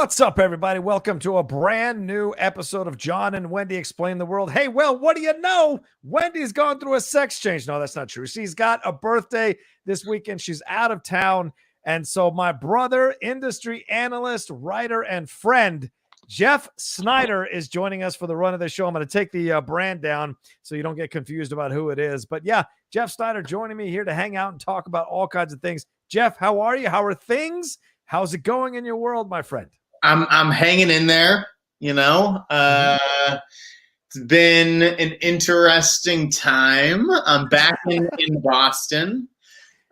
What's up, everybody? Welcome to a brand new episode of John and Wendy Explain the World. Hey, well, what do you know? Wendy's gone through a sex change. No, that's not true. She's got a birthday this weekend. She's out of town. And so my brother, industry analyst, writer, and friend, Jeff Sneider, is joining us for the run of the show. I'm going to take the brand down so you don't get confused about who it is. But yeah, Jeff Sneider joining me here to hang out and talk about all kinds of things. Jeff, how are you? How are things? How's it going in your world, my friend? I'm hanging in there, you know. It's been an interesting time. I'm back in Boston.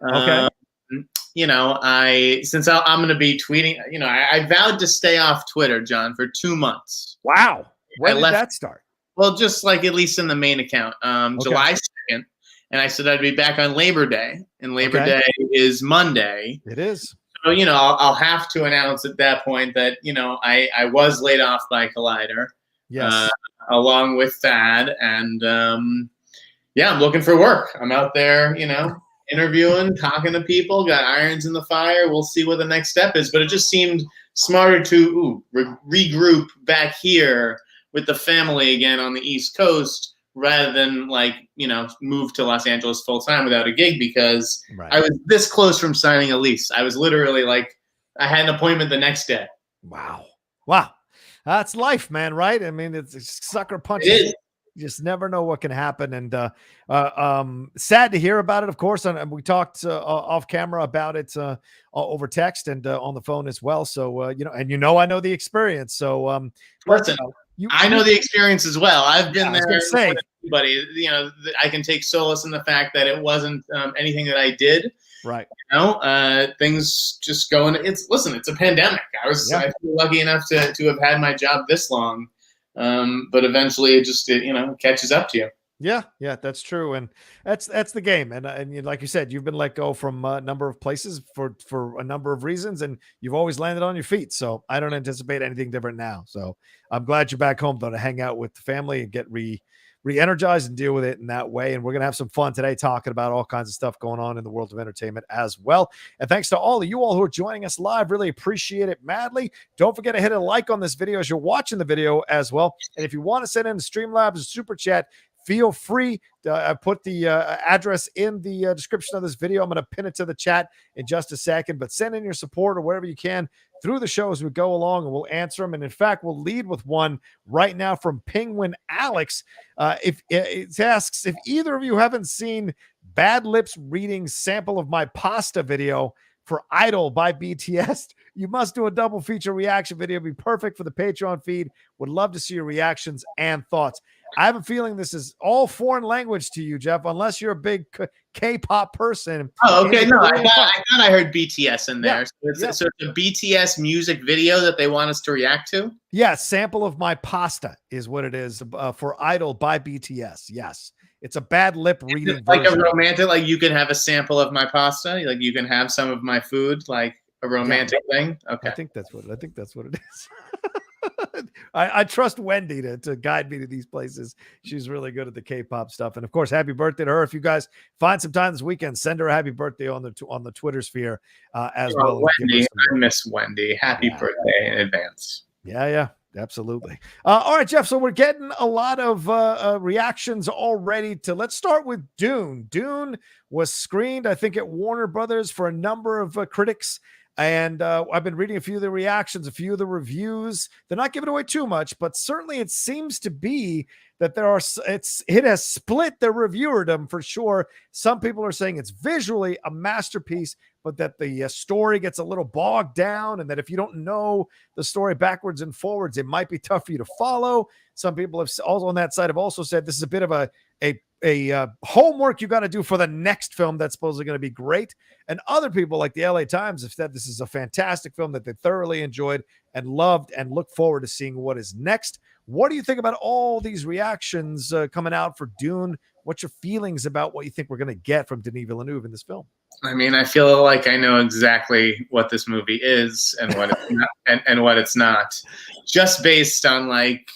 Okay. You know, I'm going to be tweeting. You know, I vowed to stay off Twitter, John, for 2 months. Wow. When did that start? Well, just like at least in the main account, July 2nd. And I said I'd be back on Labor Day. And Labor Day is Monday. It is. So, you know, I'll have to announce at that point that, you know, I was laid off by Collider. Yes. Along with Thad. And, yeah, I'm looking for work. I'm out there, you know, interviewing, talking to people, got irons in the fire. We'll see what the next step is. But it just seemed smarter to regroup back here with the family again on the East Coast rather than, like, you know, move to Los Angeles full time without a gig because I was this close from signing a lease. I was literally like, I had an appointment the next day. Wow. That's life, man, right? I mean, it's sucker punches. It is. You just never know what can happen. And sad to hear about it, of course. And we talked off camera about it over text and on the phone as well. So, you know, and you know, I know the experience. So, listen, I know the experience as well. I've been there. But you know, I can take solace in the fact that it wasn't anything that I did. Right. You know, things just going. It's a pandemic. I feel lucky enough to have had my job this long. But eventually it you know, catches up to you. Yeah, that's true. And that's the game. And like you said, you've been let go from a number of places for a number of reasons, and you've always landed on your feet. So I don't anticipate anything different now. So I'm glad you're back home, though, to hang out with the family and get re-energized and deal with it in that way. And we're going to have some fun today talking about all kinds of stuff going on in the world of entertainment as well. And thanks to all of you all who are joining us live. Really appreciate it madly. Don't forget to hit a like on this video as you're watching the video as well. And if you want to send in a Streamlabs or Super Chat, feel free. I put the address in the description of this video. I'm going to pin it to the chat in just a second, but send in your support or wherever you can through the show as we go along, and we'll answer them. And in fact, we'll lead with one right now from Penguin Alex. If it asks if either of you haven't seen Bad Lips reading Sample of My Pasta video for Idol by BTS, you must do a double feature reaction video. It'd be perfect for the Patreon feed. Would love to see your reactions and thoughts. I have a feeling this is all foreign language to you, Jeff, unless you're a big K-pop person. Oh, okay. No, I thought I heard BTS in there. Yeah. So it's a BTS music video that they want us to react to? Yeah, Sample of My Pasta is what it is for Idol by BTS. Yes. It's a bad lip reading like version. A romantic, like you can have a sample of my pasta, like you can have some of my food, like a romantic thing. Okay. I think that's what it is. I trust Wendy to guide me to these places. She's really good at the K-pop stuff. And of course, happy birthday to her. If you guys find some time this weekend, send her a happy birthday on the Twitter sphere as well. Wendy, I miss Wendy. Happy birthday in advance. Yeah. Absolutely. All right, Jeff. So we're getting a lot of reactions already let's start with Dune. Dune was screened, I think, at Warner Brothers for a number of critics. And I've been reading a few of the reactions, a few of the reviews. They're not giving away too much, but certainly it seems to be that it has split the reviewerdom for sure. Some people are saying it's visually a masterpiece, but that the story gets a little bogged down, and that if you don't know the story backwards and forwards, it might be tough for you to follow. Some people have also on that side have also said this is a bit of a homework you got to do for the next film that's supposedly going to be great. And other people like the LA Times have said this is a fantastic film that they thoroughly enjoyed and loved and look forward to seeing what is next. What do you think about all these reactions coming out for Dune? What's your feelings about what you think we're going to get from Denis Villeneuve in this film? I mean, I feel like I know exactly what this movie is and what it's not, and what it's not, just based on like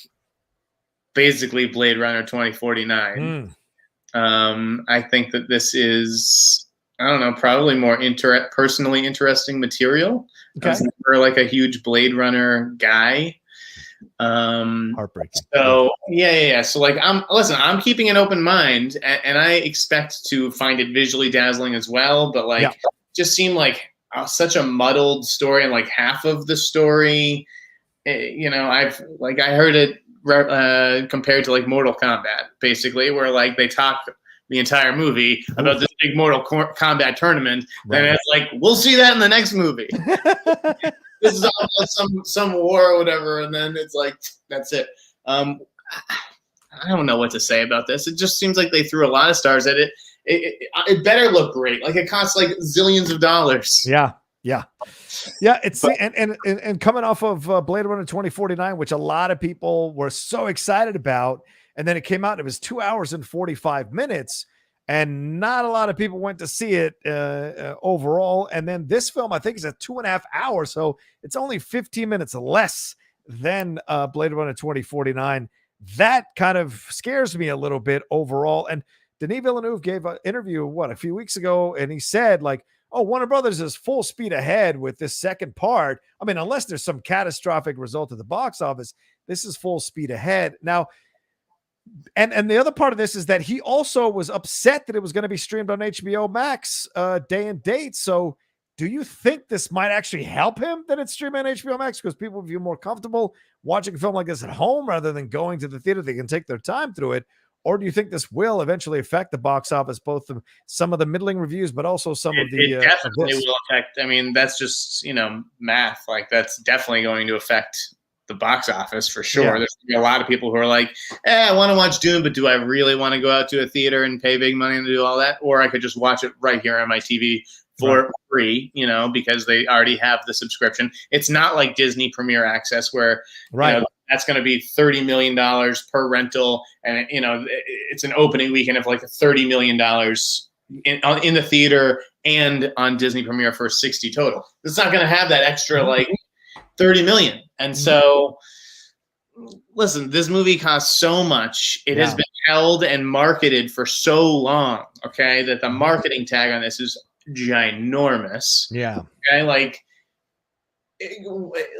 basically Blade Runner 2049. I think that this is, I don't know, probably more personally interesting material. I was never like a huge Blade Runner guy. Heartbreaking. So yeah. So like, I'm keeping an open mind, and I expect to find it visually dazzling as well. But like, just seemed like such a muddled story, and like half of the story, you know, I heard it compared to like Mortal Kombat, basically, where like they talk the entire movie about this big Mortal Kombat tournament, and it's like, we'll see that in the next movie. This is all about some war or whatever, and then it's like, that's it. I don't know what to say about this. It just seems like they threw a lot of stars at it. It better look great. Like, it costs like zillions of dollars. Yeah. It's and coming off of Blade Runner 2049, which a lot of people were so excited about, and then it came out and it was 2 hours and 45 minutes, and not a lot of people went to see it overall. And then this film, I think, is at 2.5 hours, so it's only 15 minutes less than Blade Runner 2049. That kind of scares me a little bit overall. And Denis Villeneuve gave an interview a few weeks ago, and he said like, oh, Warner Brothers is full speed ahead with this second part. I mean, unless there's some catastrophic result at the box office, this is full speed ahead. Now, and the other part of this is that he also was upset that it was going to be streamed on HBO Max day and date. So do you think this might actually help him that it's streamed on HBO Max, because people feel more comfortable watching a film like this at home rather than going to the theater? They can take their time through it. Or do you think this will eventually affect the box office, both some of the middling reviews, but also some of the... It definitely will affect. I mean, that's just, math. Like, that's definitely going to affect the box office for sure. Yeah. There's going to be a lot of people who are like, I want to watch Dune, but do I really want to go out to a theater and pay big money and do all that? Or I could just watch it right here on my TV for free, because they already have the subscription. It's not like Disney Premier Access where that's going to be $30 million per rental, and it's an opening weekend of like $30 million in the theater and on Disney Premier for 60 total. It's not going to have that extra like 30 million. And so, listen, this movie costs so much. It has been held and marketed for so long, okay, that the marketing tag on this is ginormous. Yeah. Okay, like,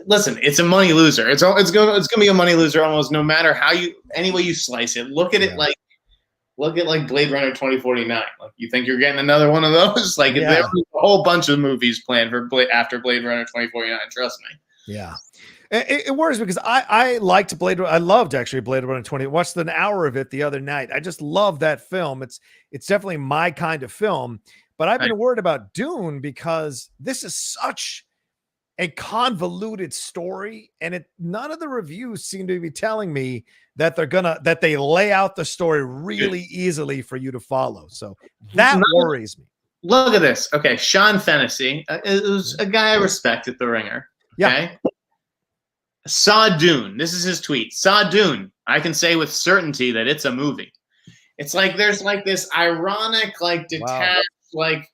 listen, it's a money loser. It's going to be a money loser almost no matter any way you slice it. Look at it like Blade Runner 2049. Like, you think you're getting another one of those? Like, there's a whole bunch of movies planned for after Blade Runner 2049. Trust me. Yeah. It worries because I liked Blade Runner. I loved actually Blade Runner 20. Watched an hour of it the other night. I just love that film. It's definitely my kind of film. But I've been worried about Dune because this is such a convoluted story, and none of the reviews seem to be telling me that that they lay out the story really easily for you to follow. So that worries me. Look at this. Okay, Sean Fennessy is a guy I respect at The Ringer. Okay. Yeah. Saw Dune. This is his tweet. Saw Dune. I can say with certainty that it's a movie. It's like there's like this ironic, like detached, like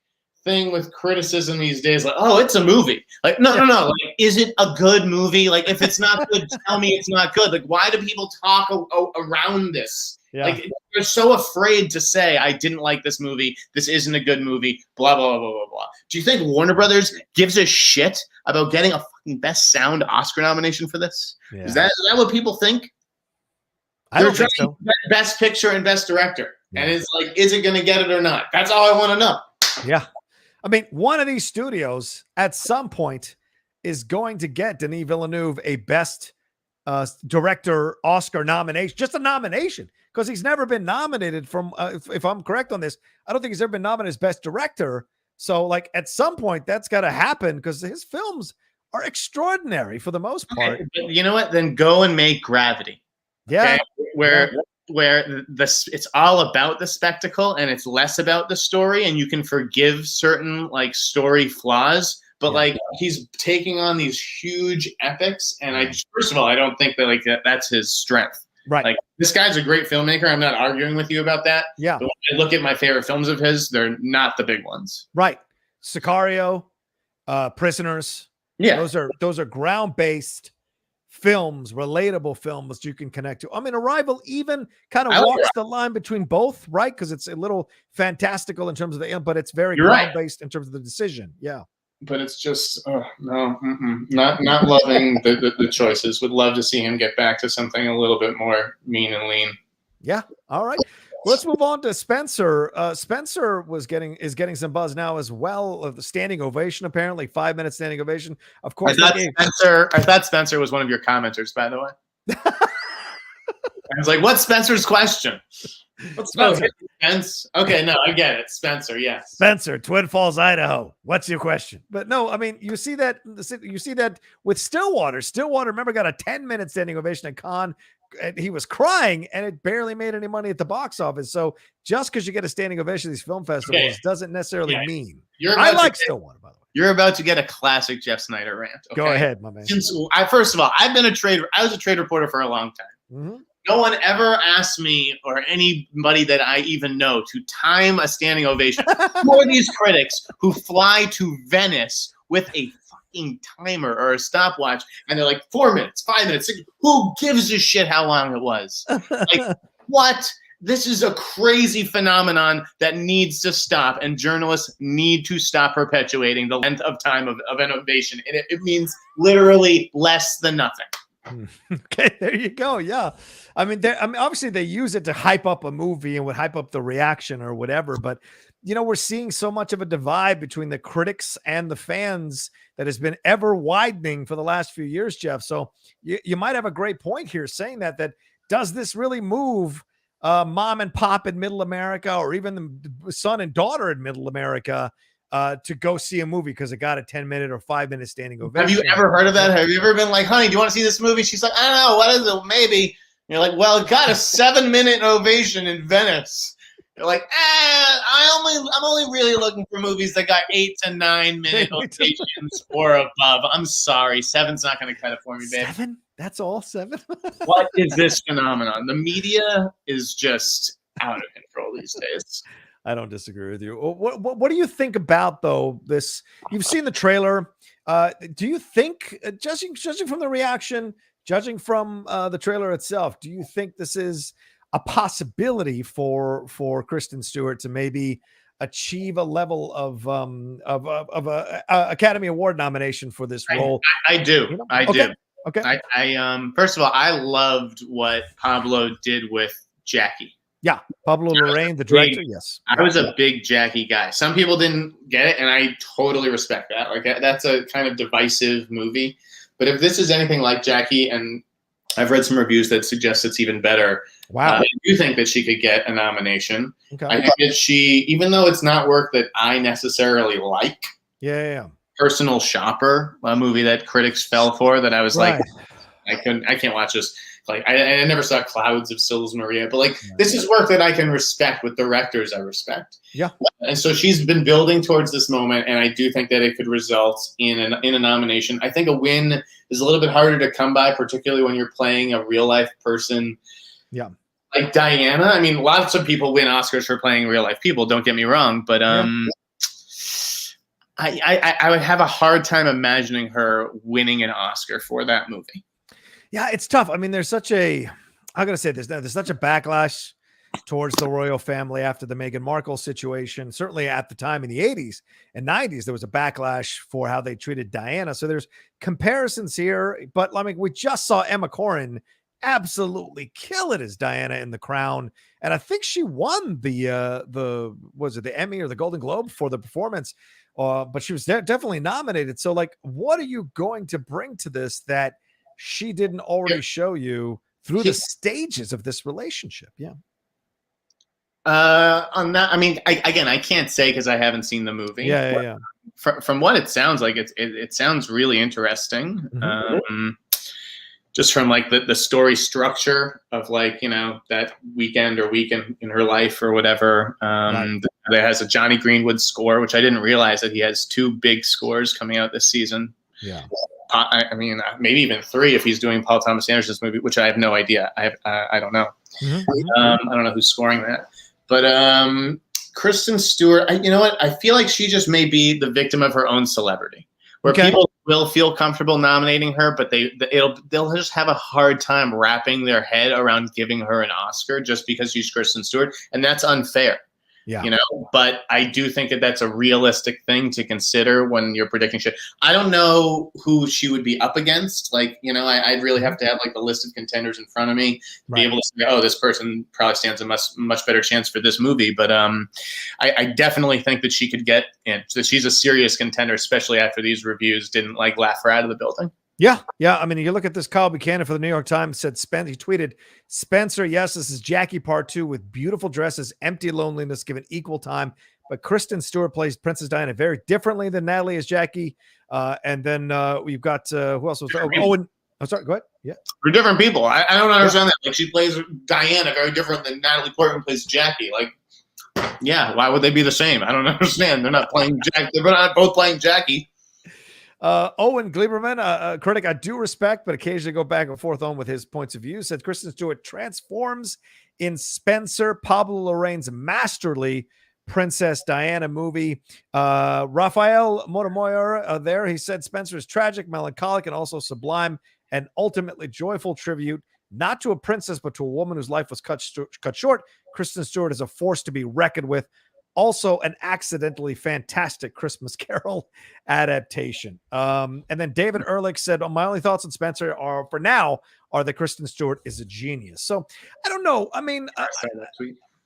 thing with criticism these days. Like, oh, it's a movie. Like, no. Like, is it a good movie? Like, if it's not good, tell me it's not good. Like, why do people talk around this? Yeah. Like, they're so afraid to say, I didn't like this movie. This isn't a good movie. Blah, blah, blah, blah, blah. Do you think Warner Brothers gives a shit about getting a fucking Best Sound Oscar nomination for this? Yeah. Is that what people think? I don't think so. Best Picture and Best Director. Yeah. And it's like, is it going to get it or not? That's all I want to know. Yeah. I mean, one of these studios at some point is going to get Denis Villeneuve a Best Director Oscar nomination, just a nomination, because he's never been nominated from, if I'm correct on this, I don't think he's ever been nominated as Best Director. So, like, at some point, that's got to happen because his films are extraordinary for the most part. Okay, but you know what? Then go and make Gravity. Yeah. Okay? Where it's all about the spectacle and it's less about the story, and you can forgive certain like story flaws, but like he's taking on these huge epics, and first of all, I don't think that like that's his strength. Right. Like, this guy's a great filmmaker. I'm not arguing with you about that. Yeah. But when I look at my favorite films of his, they're not the big ones. Right. Sicario, Prisoners. Yeah. Those are ground-based films, relatable films that you can connect to. I mean, Arrival even kind of walks the line between both, right? Because it's a little fantastical in terms of but it's very ground-based in terms of the decision. Yeah. but it's just no, not loving the choices. Would love to see him get back to something a little bit more mean and lean. Yeah. All right. Well, let's move on to Spencer. Spencer is getting some buzz now as well. Of the standing ovation, apparently 5-minute standing ovation. Of course, I thought Spencer was one of your commenters, by the way. I was like, what's Spencer's question? What's Spencer? Okay, no, I get it. Spencer, yes. Spencer, Twin Falls, Idaho. What's your question? But no, I mean, you see that with Stillwater. Stillwater, remember, got a 10-minute standing ovation at Cannes. And he was crying, and it barely made any money at the box office. So just because you get a standing ovation at these film festivals doesn't necessarily mean. I like Stillwater, by the way. You're about to get a classic Jeff Sneider rant. Okay? Go ahead, my man. First of all, I was a trade reporter for a long time. Mm-hmm. No one ever asked me or anybody that I even know to time a standing ovation. Who are these critics who fly to Venice with a fucking timer or a stopwatch and they're like 4 minutes, 5 minutes, 6, who gives a shit how long it was? Like, what? This is a crazy phenomenon that needs to stop, and journalists need to stop perpetuating the length of time of an ovation. And it means literally less than nothing. Okay, there you go. Yeah. I mean, obviously they use it to hype up a movie and would hype up the reaction or whatever. But, we're seeing so much of a divide between the critics and the fans that has been ever widening for the last few years, Jeff. So you might have a great point here saying that does this really move mom and pop in middle America, or even the son and daughter in middle America, to go see a movie because it got a 10-minute or 5-minute standing ovation? Have you ever heard of that? Have you ever been like, honey, do you want to see this movie? She's like, I don't know. What is it? Maybe. And you're like, well, it got a 7-minute ovation in Venice. You're like, I'm only really looking for movies that got 8 to 9 minute ovations or above. I'm sorry. 7's not going to cut it for me, babe. 7? That's all 7? What is this phenomenon? The media is just out of control these days. I don't disagree with you. What do you think about, though, this? You've seen the trailer. Do you think, judging from the reaction, judging from the trailer itself, do you think this is a possibility for Kristen Stewart to maybe achieve a level of a Academy Award nomination for this role? I do. I do. Okay. I first of all, I loved what Pablo did with Jackie. Yeah, Pablo Larraín, the director. Yes, I was a big Jackie guy. Some people didn't get it, and I totally respect that. Like, that's a kind of divisive movie. But if this is anything like Jackie, and I've read some reviews that suggest it's even better. Wow. I do think that she could get a nomination. Okay. I think that even though it's not work that I necessarily like. Yeah. Personal Shopper, a movie that critics fell for, that I was right. like, I can't watch this. Like, I never saw Clouds of Sils Maria, but like, this is work that I can respect with directors I respect. Yeah. And so she's been building towards this moment, and I do think that it could result in a nomination. I think a win is a little bit harder to come by, particularly when you're playing a real life person. Yeah. Like Diana. I mean, lots of people win Oscars for playing real life people. Don't get me wrong, but I would have a hard time imagining her winning an Oscar for that movie. Yeah, it's tough. I mean, there's such a backlash towards the royal family after the Meghan Markle situation. Certainly at the time in the 80s and 90s, there was a backlash for how they treated Diana. So there's comparisons here. But I mean, we just saw Emma Corrin absolutely kill it as Diana in The Crown. And I think she won the Emmy or the Golden Globe for the performance. But she was definitely nominated. So like, what are you going to bring to this that she didn't already show you through the stages of this relationship? Yeah. On that, I mean, I can't say because I haven't seen the movie. Yeah. From what it sounds like, it sounds really interesting. Mm-hmm. Just from like the story structure of like, that weekend or week in her life or whatever. Right. That has a Johnny Greenwood score, which I didn't realize that he has 2 big scores coming out this season. Yeah. I mean, maybe even 3 if he's doing Paul Thomas Anderson's movie, which I have no idea. I don't know. Mm-hmm. I don't know who's scoring that. But Kristen Stewart, you know what? I feel like she just may be the victim of her own celebrity, where people will feel comfortable nominating her, but they'll just have a hard time wrapping their head around giving her an Oscar just because she's Kristen Stewart, and that's unfair. Yeah. You know, but I do think that that's a realistic thing to consider when you're predicting shit. I don't know who she would be up against. Like, you know, I'd really have to have like the list of contenders in front of me to be able to say, oh, this person probably stands a much better chance for this movie. But I definitely think that she could get in. So she's a serious contender, especially after these reviews didn't like laugh her out of the building. Yeah. Yeah. I mean, you look at this, Kyle Buchanan for the New York Times said, he tweeted, Spencer, yes, this is Jackie part 2 with beautiful dresses, empty loneliness given equal time. But Kristen Stewart plays Princess Diana very differently than Natalie as Jackie. And then we've got, who else was there? Owen. I'm sorry, go ahead. Yeah. They're different people. I don't understand that. Like, she plays Diana very different than Natalie Portman plays Jackie. Like, yeah, why would they be the same? I don't understand. They're not playing Jackie. They're not both playing Jackie. Owen Gleiberman, a critic I do respect, but occasionally go back and forth on with his points of view, said Kristen Stewart transforms in Spencer, Pablo Larraín's masterly Princess Diana movie. Rafael Motomoyer there, he said Spencer is tragic, melancholic, and also sublime, and ultimately joyful tribute, not to a princess, but to a woman whose life was cut short. Kristen Stewart is a force to be reckoned with. Also, an accidentally fantastic Christmas Carol adaptation. And then David Ehrlich said, my only thoughts on Spencer are, for now, are that Kristen Stewart is a genius. So I don't know. I mean,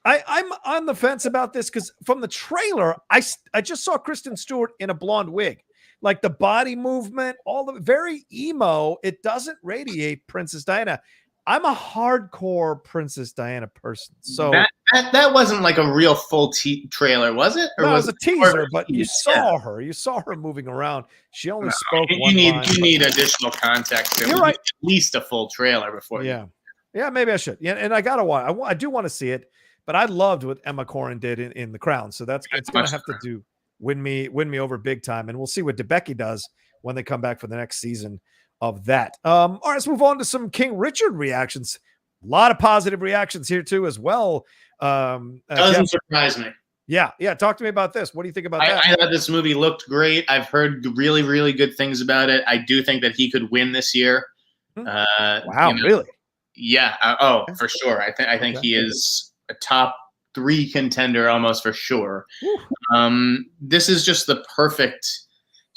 I'm on the fence about this because from the trailer, I just saw Kristen Stewart in a blonde wig. Like the body movement, all the very emo. It doesn't radiate Princess Diana. I'm a hardcore Princess Diana person. So that wasn't like a real full trailer, was it? Or no, was it was a teaser, but you saw her. You saw her moving around. She only spoke one line. You need additional context. You're right. At least a full trailer before. Yeah. Yeah, maybe I should. Yeah, and I got to watch. I do want to see it, but I loved what Emma Corrin did in The Crown. So it's going to have to win me over big time. And we'll see what DeBecky does when they come back for the next season of that. All right, let's move on to some King Richard reactions. A lot of positive reactions here too, as well. Doesn't surprise me. Yeah. Talk to me about this. What do you think about that? I thought this movie looked great. I've heard really, really good things about it. I do think that he could win this year. Wow, really? Yeah. For sure. I think he is a top 3 contender almost for sure. This is just the perfect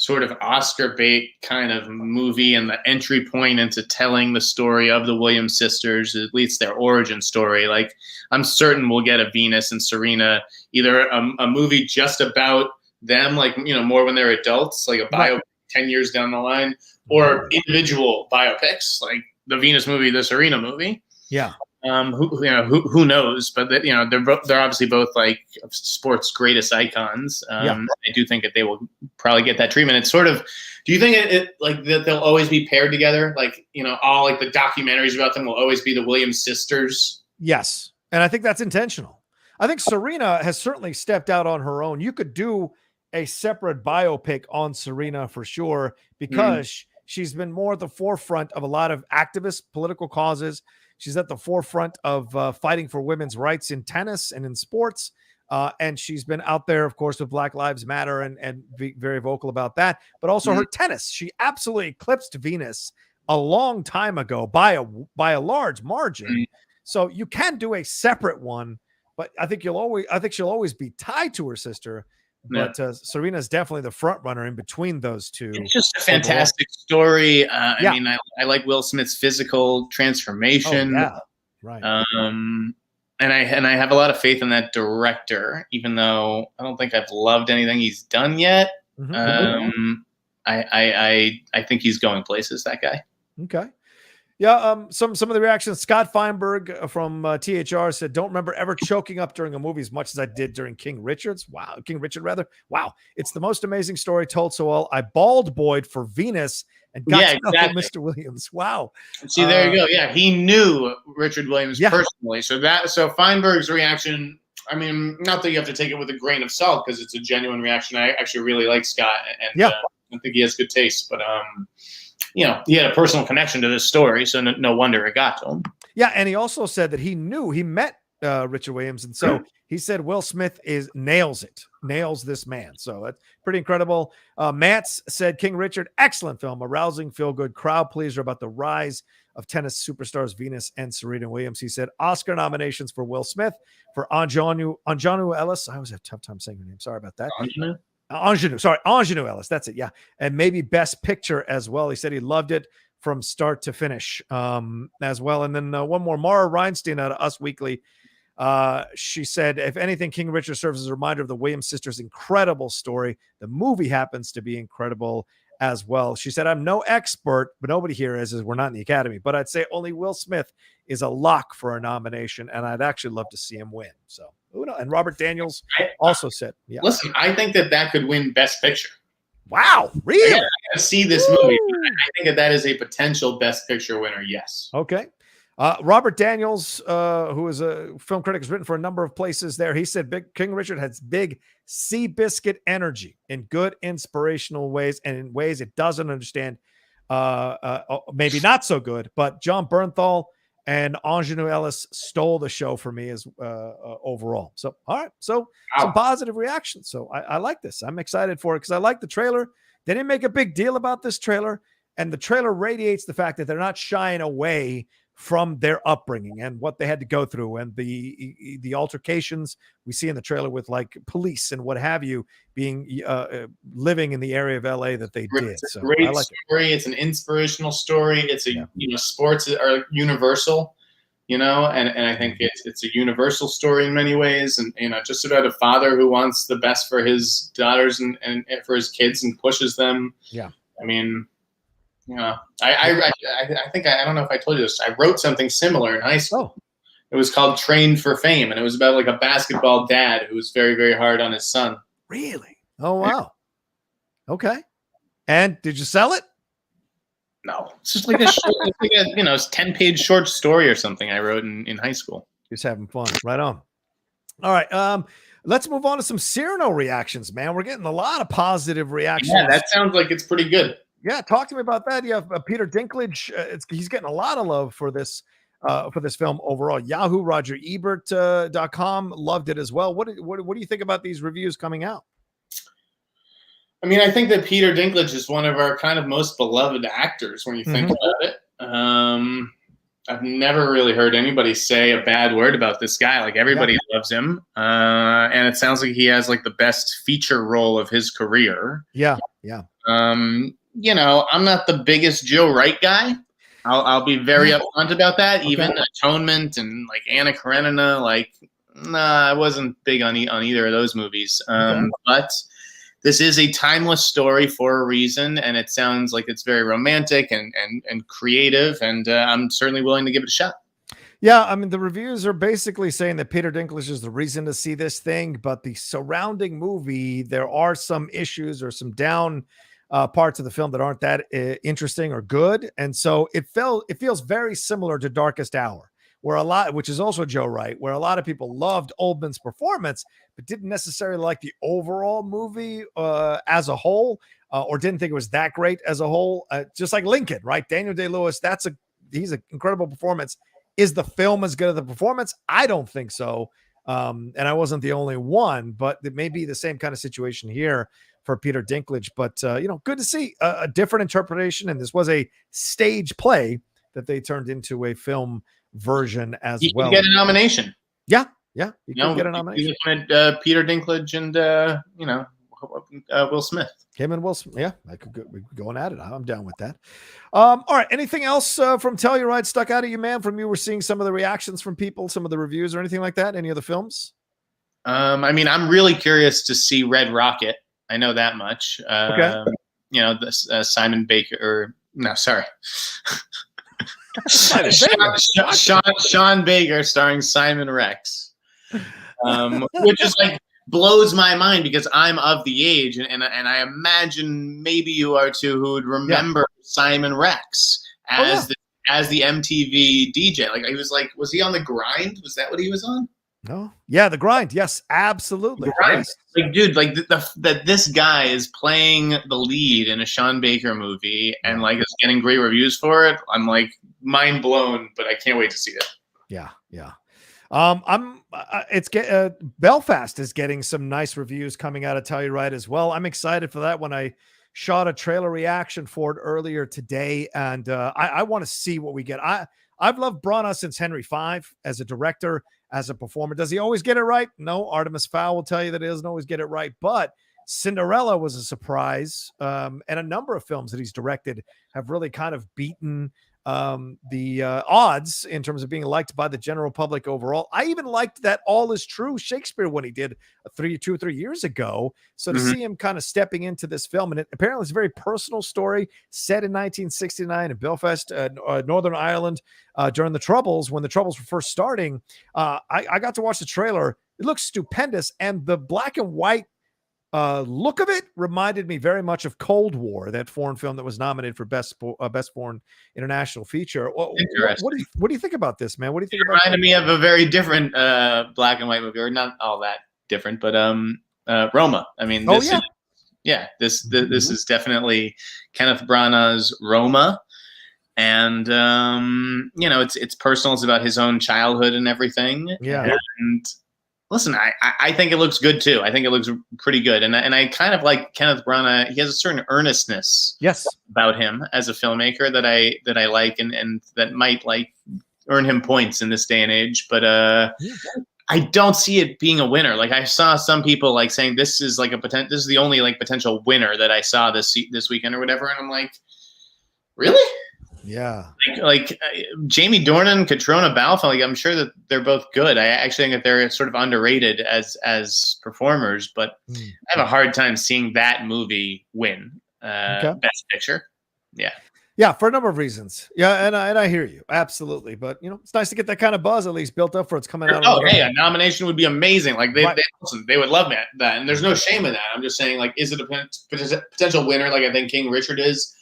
sort of Oscar bait kind of movie and the entry point into telling the story of the Williams sisters, at least their origin story. Like, I'm certain we'll get a Venus and Serena, either a movie just about them, like, you know, more when they're adults, like a bio 10 years down the line, or individual biopics, like the Venus movie, the Serena movie. Yeah. Who knows? But they're obviously both like sports greatest icons. I do think that they will probably get that treatment. It's sort of. Do you think it like that they'll always be paired together? Like, you know, all like the documentaries about them will always be the Williams sisters. Yes, and I think that's intentional. I think Serena has certainly stepped out on her own. You could do a separate biopic on Serena for sure, because she's been more at the forefront of a lot of activist political causes. She's at the forefront of fighting for women's rights in tennis and in sports. And she's been out there, of course, with Black Lives Matter and be very vocal about that. But also her tennis. She absolutely eclipsed Venus a long time ago by a large margin. So you can do a separate one, but I think she'll always be tied to her sister. But Serena is definitely the front runner in between those two. It's just a fantastic story. I mean, I like Will Smith's physical transformation. Oh, yeah. Right. And I have a lot of faith in that director, even though I don't think I've loved anything he's done yet. I think he's going places, that guy. Okay. Yeah, some of the reactions. Scott Feinberg from THR said, "Don't remember ever choking up during a movie as much as I did during King Richard. Wow, it's the most amazing story told so well. I bald boyed for Venus and got to know Mr. Williams. Wow. See, there you go. Yeah, he knew Richard Williams personally. So Feinberg's reaction. I mean, not that you have to take it with a grain of salt because it's a genuine reaction. I actually really like Scott, and I think he has good taste, but you know, he had a personal connection to this story, so no wonder it got to him. Yeah, and he also said that he met Richard Williams, and so he said Will Smith nails this man. So that's pretty incredible. Mance said King Richard, excellent film, a rousing, feel-good crowd pleaser about the rise of tennis superstars Venus and Serena Williams. He said Oscar nominations for Will Smith, for Anjanu Ellis. I always have a tough time saying her name. Sorry about that. Anjanu Ellis. That's it. Yeah. And maybe Best Picture as well. He said he loved it from start to finish as well. And then one more, Mara Reinstein out of Us Weekly. She said, if anything, King Richard serves as a reminder of the Williams sisters' incredible story. The movie happens to be incredible as well. She said, I'm no expert, but nobody here is, as we're not in the Academy, but I'd say only Will Smith is a lock for a nomination, and I'd actually love to see him win. So, who knows? And Robert Daniels also said, yeah. Listen, I think that could win Best Picture. Wow, really? I gotta see this movie. I think that is a potential Best Picture winner, yes. Okay. Robert Daniels, who is a film critic, has written for a number of places there. He said King Richard has big Seabiscuit energy in good, inspirational ways and in ways it doesn't understand. Maybe not so good, but John Bernthal and Anjanu Ellis stole the show for me as overall. So, all right. So some positive reactions. So I like this. I'm excited for it because I like the trailer. They didn't make a big deal about this trailer, and the trailer radiates the fact that they're not shying away from their upbringing and what they had to go through, and the altercations we see in the trailer with like police and what have you, being living in the area of LA that they did. It's a great story. It's an inspirational story. It's a sports are universal, and I think it's a universal story in many ways, and just about a father who wants the best for his daughters and for his kids and pushes them. Yeah, I mean. I think I don't know if I told you this. I wrote something similar in high school. Oh. It was called Trained for Fame, and it was about like a basketball dad who was very, very hard on his son. Really? Oh, wow. Okay. And did you sell it? No, it's just like a 10-page short story or something I wrote in high school. Just having fun. Right on. All right. Let's move on to some CYRANO reactions, man. We're getting a lot of positive reactions. Yeah, that sounds like it's pretty good. Yeah, talk to me about that. You have Peter Dinklage. He's getting a lot of love for this film overall. Yahoo, RogerEbert.com loved it as well. What do you think about these reviews coming out? I mean, I think that Peter Dinklage is one of our kind of most beloved actors when you think about it. I've never really heard anybody say a bad word about this guy. Like, everybody loves him. And it sounds like he has like the best feature role of his career. Yeah. I'm not the biggest Joe Wright guy. I'll be very upfront about that. Okay. Even Atonement and like Anna Karenina, I wasn't big on either of those movies. But this is a timeless story for a reason, and it sounds like it's very romantic and creative, and I'm certainly willing to give it a shot. Yeah, I mean, the reviews are basically saying that Peter Dinklage is the reason to see this thing, but the surrounding movie, there are some issues or some down parts of the film that aren't that interesting or good, and so it feels very similar to Darkest Hour, which is also Joe Wright, where a lot of people loved Oldman's performance, but didn't necessarily like the overall movie as a whole, or didn't think it was that great as a whole. Just like Lincoln, right? Daniel Day-Lewis, he's an incredible performance. Is the film as good as the performance? I don't think so. And I wasn't the only one, but it may be the same kind of situation here for Peter Dinklage. But, good to see a different interpretation. And this was a stage play that they turned into a film version as well. You can get a nomination. Yeah. You can get a nomination. You can Peter Dinklage and, Will Smith. Him and Will Smith. Yeah, we could go at it. I'm down with that. All right. Anything else from Telluride stuck out at you, man? From you were seeing some of the reactions from people, some of the reviews or anything like that? Any of the films? I mean, I'm really curious to see Red Rocket. I know that much. Okay. This Simon Baker, or no, sorry. Sean Baker starring Simon Rex, which is like blows my mind because I'm of the age, and I imagine maybe you are too, who would remember Simon Rex as the MTV DJ. Like, he was he on The Grind? Was that what he was on? No. Yeah, The Grind. Yes, absolutely. Yes. Like, dude, like that this guy is playing the lead in a Sean Baker movie and like is getting great reviews for it. I'm like mind blown, but I can't wait to see it. Yeah. Belfast is getting some nice reviews coming out of Telluride as well. I'm excited for that when I shot a trailer reaction for it earlier today, and I want to see what we get. I've loved Branagh since Henry V as a director, as a performer. Does he always get it right? No. Artemis Fowl will tell you that he doesn't always get it right, but Cinderella was a surprise, and a number of films that he's directed have really kind of beaten the odds in terms of being liked by the general public overall. I even liked that All Is True Shakespeare when he did 2 or 3 years ago. So to see him kind of stepping into this film, and apparently it's a very personal story set in 1969 in Belfast, Northern Ireland, during the Troubles, when the Troubles were first starting. I got to watch the trailer. It looks stupendous, and the black and white look of it reminded me very much of Cold War, that foreign film that was nominated for best foreign international feature. What do you think about this, man? What do you think about? Reminded me of a very different black and white movie, or not all that different, but Roma. I mean, this is definitely Kenneth Branagh's Roma, and it's personal. It's about his own childhood and everything. Yeah. And listen, I think it looks good too. I think it looks pretty good, and I kind of like Kenneth Branagh. He has a certain earnestness, about him as a filmmaker that I like, and that might earn him points in this day and age. But I don't see it being a winner. Like, I saw some people saying this is this is the only potential winner that I saw this weekend or whatever, and I'm like, really? Yeah, Jamie Dornan, Catriona Balfe. I'm sure that they're both good. I actually think that they're sort of underrated as performers, but I have a hard time seeing that movie win Best Picture. Yeah, for a number of reasons. Yeah, and I hear you absolutely. But it's nice to get that kind of buzz at least built up for it's coming out. Oh, hey, a nomination would be amazing. They would love that, and there's no shame in that. I'm just saying, is it a potential winner? I think King Richard is.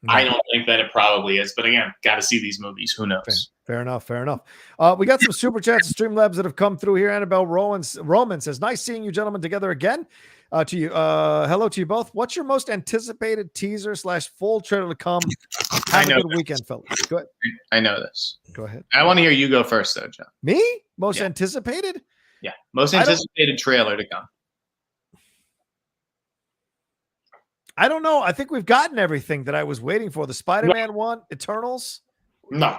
I don't think that it probably is, but again, got to see these movies. Who knows? Fair enough. We got some super chats and Streamlabs that have come through here. Annabelle Roman says, "Nice seeing you gentlemen together again." To you, hello to you both. What's your most anticipated teaser / full trailer to come? Have a good weekend, fellas. Go ahead. I know this. Go ahead. I want to hear you go first, though, John. Me? Most anticipated? Yeah, most anticipated trailer to come. I don't know. I think we've gotten everything that I was waiting for. The Spider-Man one, Eternals. No.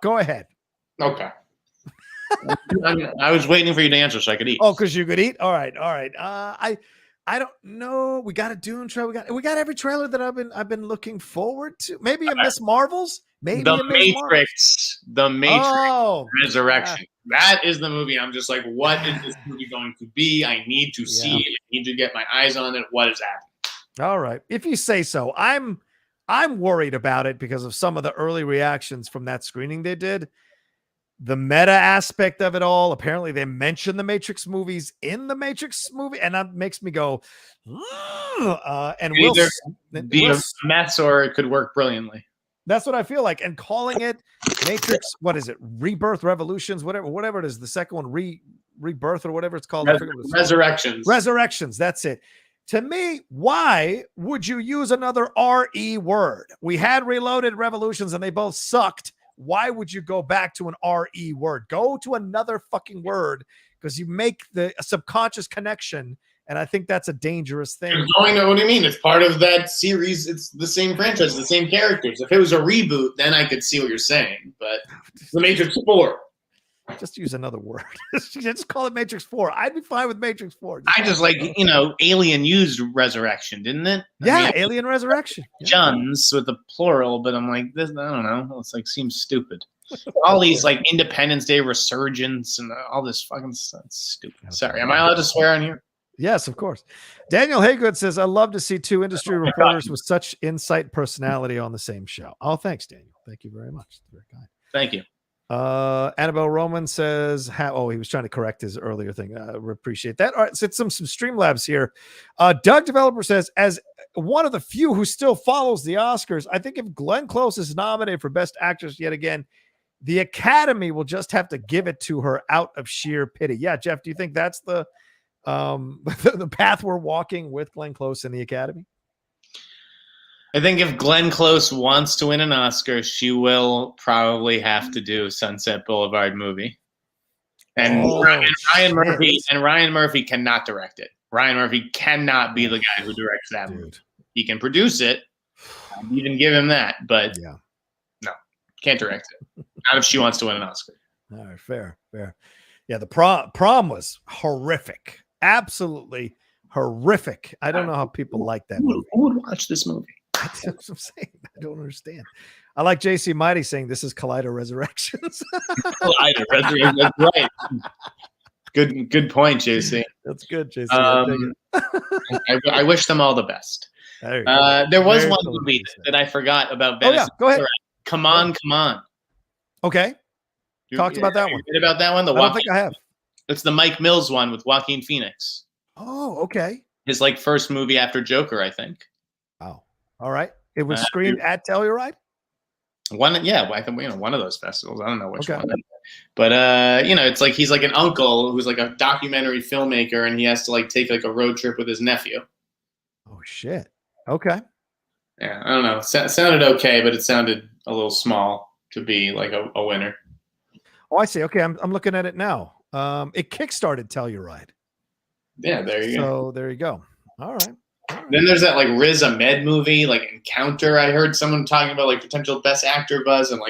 Go ahead. Okay. I was waiting for you to answer so I could eat. Oh, because you could eat. All right. I don't know. We got a Dune trailer. We got every trailer that I've been looking forward to. Maybe a Miss Marvels. Maybe The Matrix. The Matrix Resurrection. That is the movie. I'm just what is this movie going to be? I need to see it. I need to get my eyes on it. What is happening? All right. If you say so. I'm worried about it because of some of the early reactions from that screening they did. The meta aspect of it all. Apparently they mentioned the Matrix movies in the Matrix movie, and that makes me go, and either be a mess or it could work brilliantly. That's what I feel like. And calling it Matrix, what is it? Rebirth, Revolutions, whatever it is. The second one, Rebirth or whatever it's called. Resurrections. That's it. To me, why would you use another RE word? We had Reloaded, Revolutions, and they both sucked. Why would you go back to an RE word? Go to another fucking word, because you make a subconscious connection, and I think that's a dangerous thing. What do you mean? It's part of that series. It's the same franchise, the same characters. If it was a reboot, then I could see what you're saying. But The Matrix 4. Just use another word. Just call it Matrix 4. I'd be fine with Matrix 4. I just Alien used resurrection, didn't it? Alien Resurrection. Juns with the plural, but I'm like, this, I don't know. It's seems stupid. All these Independence Day resurgence and all this fucking stuff. It's stupid. Sorry, am I allowed to swear on here? Yes, of course. Daniel Haygood says, "I love to see two industry reporters with such insight and personality on the same show." Oh, thanks, Daniel. Thank you very much. Very kind. Thank you. Annabelle Roman says, he was trying to correct his earlier thing. We appreciate that. All right, so it's some Streamlabs here. Doug Developer says, as one of the few who still follows the Oscars, I think if Glenn Close is nominated for Best Actress yet again, the Academy will just have to give it to her out of sheer pity. Yeah, Jeff, do you think that's the path we're walking with Glenn Close in the Academy? I think if Glenn Close wants to win an Oscar, she will probably have to do Sunset Boulevard movie. And Ryan Murphy cannot direct it. Ryan Murphy cannot be the guy who directs that movie. He can produce it. I'd even give him that, but Yeah. no, can't direct it. Not if she wants to win an Oscar. All right, fair. Yeah, the prom was horrific. Absolutely horrific. I don't know how people like that movie. Who would watch this movie? That's what I'm saying. I don't understand. I like JC Mighty saying this is Collider Resurrections. Collider Resurrections. That's right. Good point, JC. That's good, JC. I wish them all the best. There was one movie that I forgot about. Oh, yeah. Go ahead. Come on. Okay. Talked about that one. Read about that one? I don't think I have. It's the Mike Mills one with Joaquin Phoenix. Oh, okay. His first movie after Joker, I think. Oh, all right. It was screened at Telluride? I think one of those festivals. I don't know which one. But it's he's an uncle who's a documentary filmmaker, and he has to take a road trip with his nephew. Oh shit. Okay. Yeah, I don't know. Sounded okay, but it sounded a little small to be a winner. Oh, I see. Okay, I'm looking at it now. It kickstarted Telluride. Yeah, there you go. So there you go. All right. Then there's that Riz Ahmed movie, Encounter. I heard someone talking about potential Best Actor buzz, and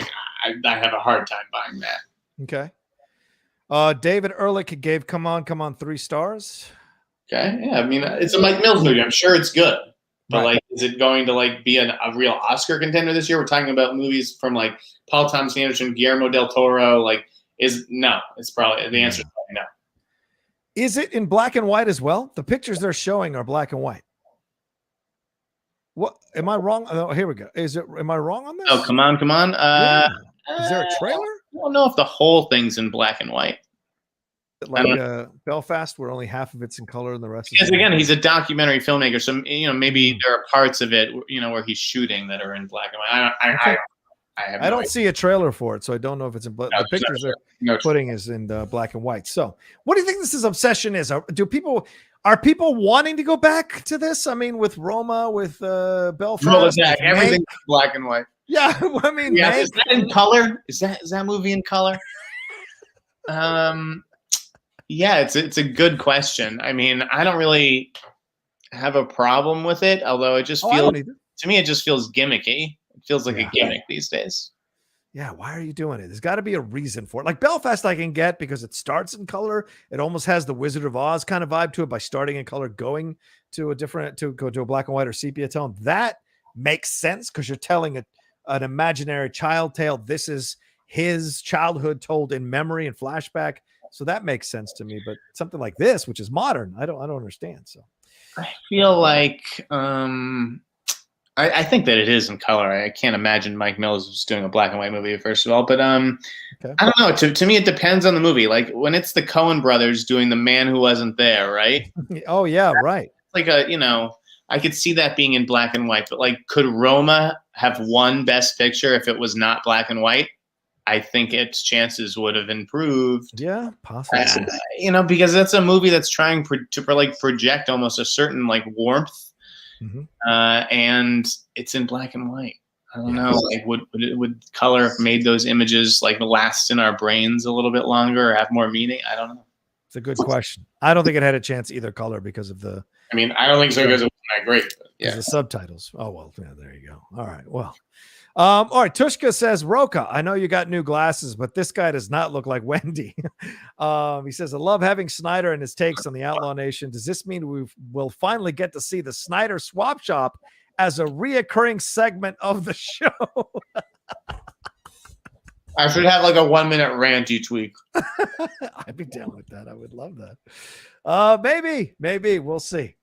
I have a hard time buying that. Okay. David Ehrlich gave Come On 3 stars. Okay. Yeah, I mean it's a Mike Mills movie. I'm sure it's good, but is it going to be a real Oscar contender this year? We're talking about movies from Paul Thomas Anderson, Guillermo del Toro. No. It's probably the answer is probably no. Is it in black and white as well? The pictures they're showing are black and white. What am I wrong? Oh, here we go. Am I wrong on this? Oh, come on. Yeah. Is there a trailer? I don't know if the whole thing's in black and white. Belfast, where only half of it's in color and the rest. Because again, he's a documentary filmmaker, so maybe there are parts of it, where he's shooting that are in black and white. I don't see a trailer for it, so I don't know if it's in black. The pictures they're putting is in black and white. So, what do you think this obsession is? Are people wanting to go back to this? I mean, with Roma, with Belfast, everything's black and white. Yeah, I mean, is that in color? Is that movie in color? Yeah, it's a good question. I mean, I don't really have a problem with it, although it just feels to me it just feels gimmicky. It feels like a gimmick these days. Yeah, why are you doing it? There's got to be a reason for it. Belfast I can get because it starts in color. It almost has the Wizard of Oz kind of vibe to it by starting in color, going to go to a black and white or sepia tone. That makes sense because you're telling an imaginary child tale. This is his childhood told in memory and flashback. So that makes sense to me. But something like this, which is modern, I don't understand. So I feel I think that it is in color. I can't imagine Mike Mills was doing a black and white movie, first of all. But I don't know. To me, it depends on the movie. When it's the Coen brothers doing The Man Who Wasn't There, right? Oh, yeah, right. I could see that being in black and white. But could Roma have won Best Picture if it was not black and white? I think its chances would have improved. Yeah, possibly. Because that's a movie that's trying to project almost a certain warmth. Mm-hmm. And it's in black and white. I don't know. Would color have made those images last in our brains a little bit longer or have more meaning? I don't know. It's a good question. I don't think it had a chance either color because of the. I mean, I don't think so because it wasn't that great. But yeah, the subtitles. Oh well, yeah. There you go. All right. Well. All right. Tushka says, Rocha, I know you got new glasses, but this guy does not look like Wendy. He says, I love having Sneider and his takes on the Outlaw Nation. Does this mean we will finally get to see the Sneider swap shop as a reoccurring segment of the show? I should have a 1-minute rant each week. I'd be down with that. I would love that. Maybe we'll see.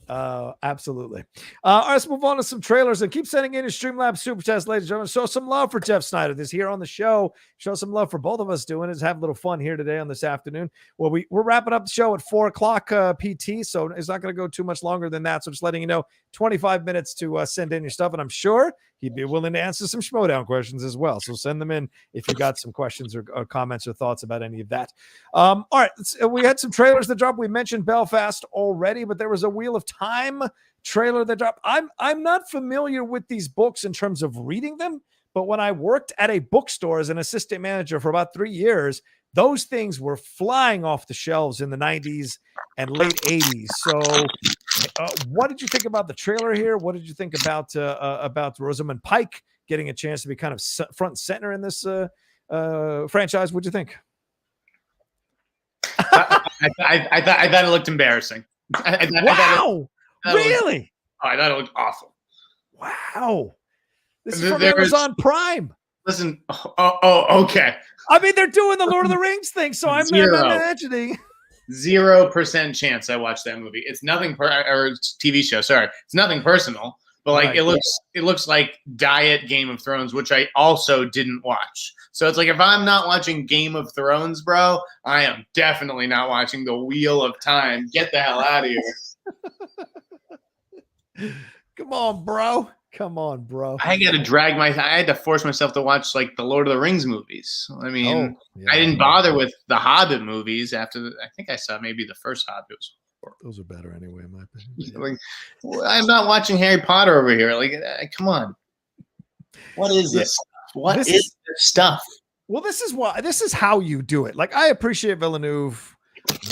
Absolutely. All right, let's move on to some trailers and keep sending in your Streamlabs super chats, ladies and gentlemen. Show some love for Jeff Sneider this here on the show. Show some love for both of us doing it. Have a little fun here today on this afternoon. Well, we're wrapping up the show at 4:00 PT, so it's not going to go too much longer than that. So just letting you know, 25 minutes to send in your stuff, and I'm sure he'd be willing to answer some Schmodown questions as well. So send them in if you got some questions or comments or thoughts about any of that. All right, we had some trailers that dropped. We mentioned Belfast already, but there was a Wheel of Time trailer that dropped. I'm not familiar with these books in terms of reading them, but when I worked at a bookstore as an assistant manager for about 3 years, those things were flying off the shelves in the 90s and late 80s. So What did you think about the trailer here? What did you think about Rosamund Pike getting a chance to be kind of front and center in this franchise? What'd you think? I thought it looked embarrassing. Wow, really? I thought it looked awful. Wow, this is from Amazon Prime. Listen, okay. I mean, they're doing the Lord of the Rings thing, so I'm imagining 0% chance I watched that movie. It's nothing or TV show. Sorry, it's nothing personal, but like it looks like diet Game of Thrones, which I also didn't watch. So it's like if I'm not watching Game of Thrones, bro, I am definitely not watching the Wheel of Time. Get the hell out of here. Come on, bro. Come on, bro. I had to force myself to watch like the Lord of the Rings movies. I mean, I didn't bother with the Hobbit movies after I think I saw maybe the first Hobbit. Those are better anyway, in my opinion. Like, I'm not watching Harry Potter over here. Like, come on. What is this? What is this stuff? Well, this is how you do it. Like, I appreciate Villeneuve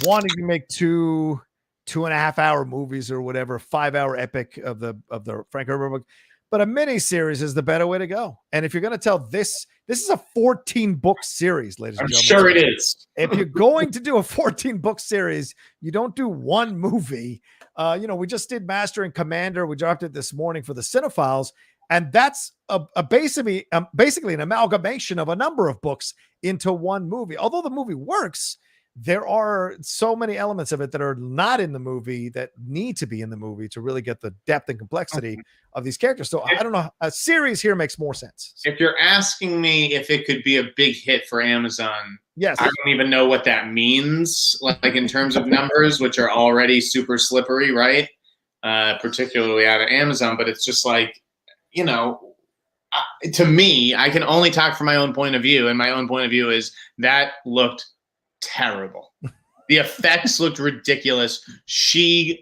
wanting to make 2.5 hour movies or whatever, 5-hour epic of the Frank Herbert book. But a mini series is the better way to go. And if you're going to tell this is a 14-book series, ladies and gentlemen. I'm sure it is. If you're going to do a 14-book series, you don't do one movie. We just did Master and Commander. We dropped it this morning for the Cinephiles. And that's basically an amalgamation of a number of books into one movie. Although the movie works, there are so many elements of it that are not in the movie that need to be in the movie to really get the depth and complexity of these characters. So I don't know. A series here makes more sense. If you're asking me if it could be a big hit for Amazon, yes, I don't even know what that means. Like in terms of numbers, which are already super slippery, right? Particularly out of Amazon, but it's just like, to me, I can only talk from my own point of view, and my own point of view is that looked terrible. The effects looked ridiculous.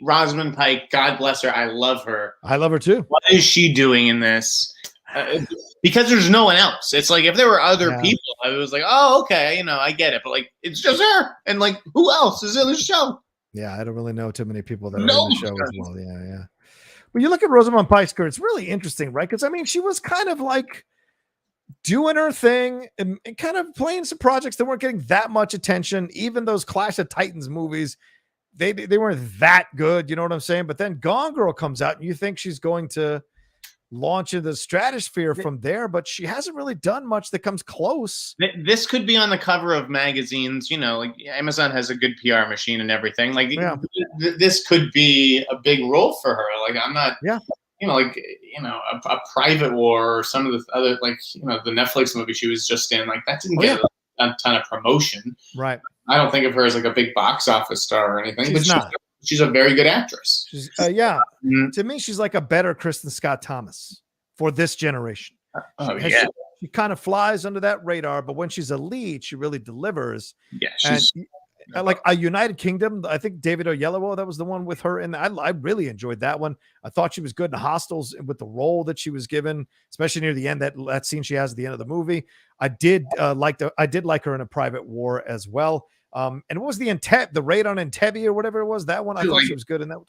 Rosamund Pike, God bless her, I love her. I love her too. What is she doing in this? Because there's no one else. It's like if there were other people, I was like, oh, okay, I get it. But like, it's just her, and like, who else is in the show? Yeah, I don't really know too many people that are in the show as well. Yeah. But you look at Rosamund Pike's career, it's really interesting, right? Because I mean, she was kind of like doing her thing and kind of playing some projects that weren't getting that much attention. Even those Clash of Titans movies, they weren't that good. You know what I'm saying? But then Gone Girl comes out and you think she's going to launch into the stratosphere from there, but she hasn't really done much that comes close. This could be on the cover of magazines. Like Amazon has a good PR machine and everything. Like this could be a big role for her. Like I'm not, a Private War or some of the other, the Netflix movie she was just in, like that didn't get a ton of promotion. Right. I don't think of her as like a big box office star or anything. She's a very good actress. To me, she's like a better Kristen Scott Thomas for this generation. She kind of flies under that radar, but when she's a lead, she really delivers. Yeah, she's like a United Kingdom. I think David Oyelowo, that was the one with her, and I really enjoyed that one. I thought she was good in Hostels with the role that she was given, especially near the end. That scene she has at the end of the movie, I did like her in A Private War as well. And what was the raid on Entebbe or whatever it was? That one I thought she was good in that one.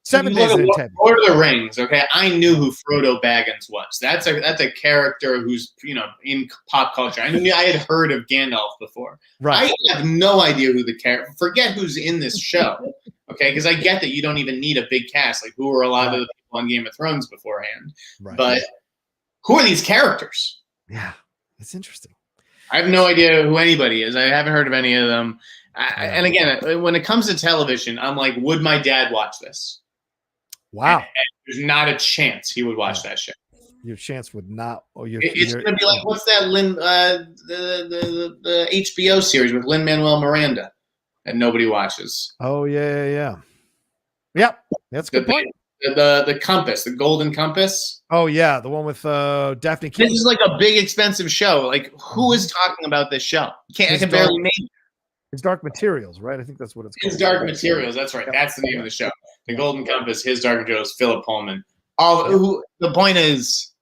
7 Days in Entebbe. Lord of the Rings. Okay, I knew who Frodo Baggins was. That's a character who's in pop culture. I had heard of Gandalf before. Right. I have no idea who the character. Forget who's in this show. Okay, because I get that you don't even need a big cast. Like who were a lot of the people on Game of Thrones beforehand. Right. But who are these characters? Yeah, it's interesting. I have no idea who anybody is. I haven't heard of any of them. And again, when it comes to television, I'm like, would my dad watch this? Wow. And there's not a chance he would watch that show. Your chance would not. It's going to be like, what's that the HBO series with Lin-Manuel Miranda that nobody watches? Oh, yeah. Yep, that's a good point. The Compass, the Golden Compass. Oh, yeah, the one with Daphne King. This is like a big, expensive show. Like, who is talking about this show? I can barely name it. It's Dark Materials, right? I think that's what it's called. His Dark Materials. That's right. That's the name of the show. The Golden Compass, His Dark Materials, Philip Pullman. The point is,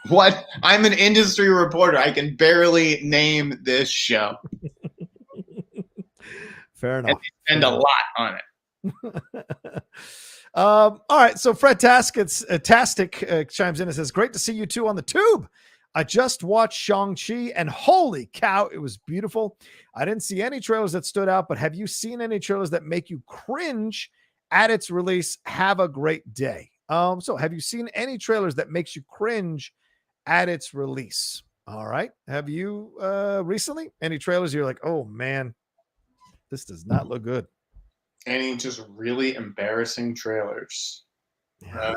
what? I'm an industry reporter. I can barely name this show. Fair enough. And they spend a lot on it. All right. So Fred Tastic chimes in and says, great to see you two on the tube. I just watched Shang-Chi and holy cow, it was beautiful. I didn't see any trailers that stood out, but have you seen any trailers that make you cringe at its release? Have a great day. So have you seen any trailers that makes you cringe at its release? All right. Have you recently any trailers you're like, oh man, this does not look good? Any just really embarrassing trailers? Yeah.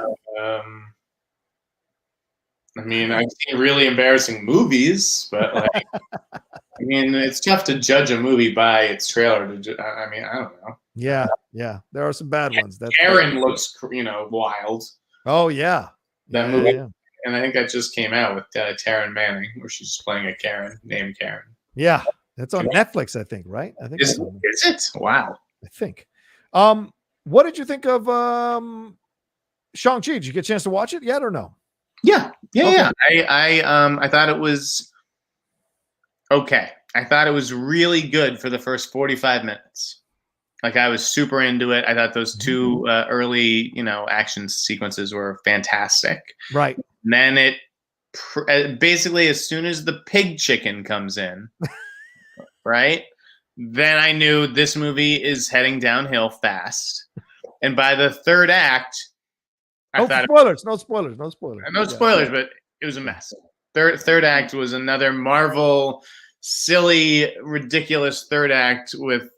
I mean, I've seen really embarrassing movies, but like, I mean, it's tough to judge a movie by its trailer. I mean, I don't know. Yeah, there are some bad ones. That's Karen looks, wild. Oh yeah, That movie, and I think that just came out with Taryn Manning, where she's playing a Karen named Karen. Yeah, that's on Netflix, I think. Right? I think is it? Wow. I think. What did you think of Shang-Chi? Did you get a chance to watch it yet or no? Yeah. I thought it was okay. I thought it was really good for the first 45 minutes. Like I was super into it. I thought those two early, action sequences were fantastic. Right. And then it basically as soon as the pig chicken comes in, right? Then I knew this movie is heading downhill fast. And by the third act, No spoilers, but it was a mess. Third act was another Marvel, silly, ridiculous third act with,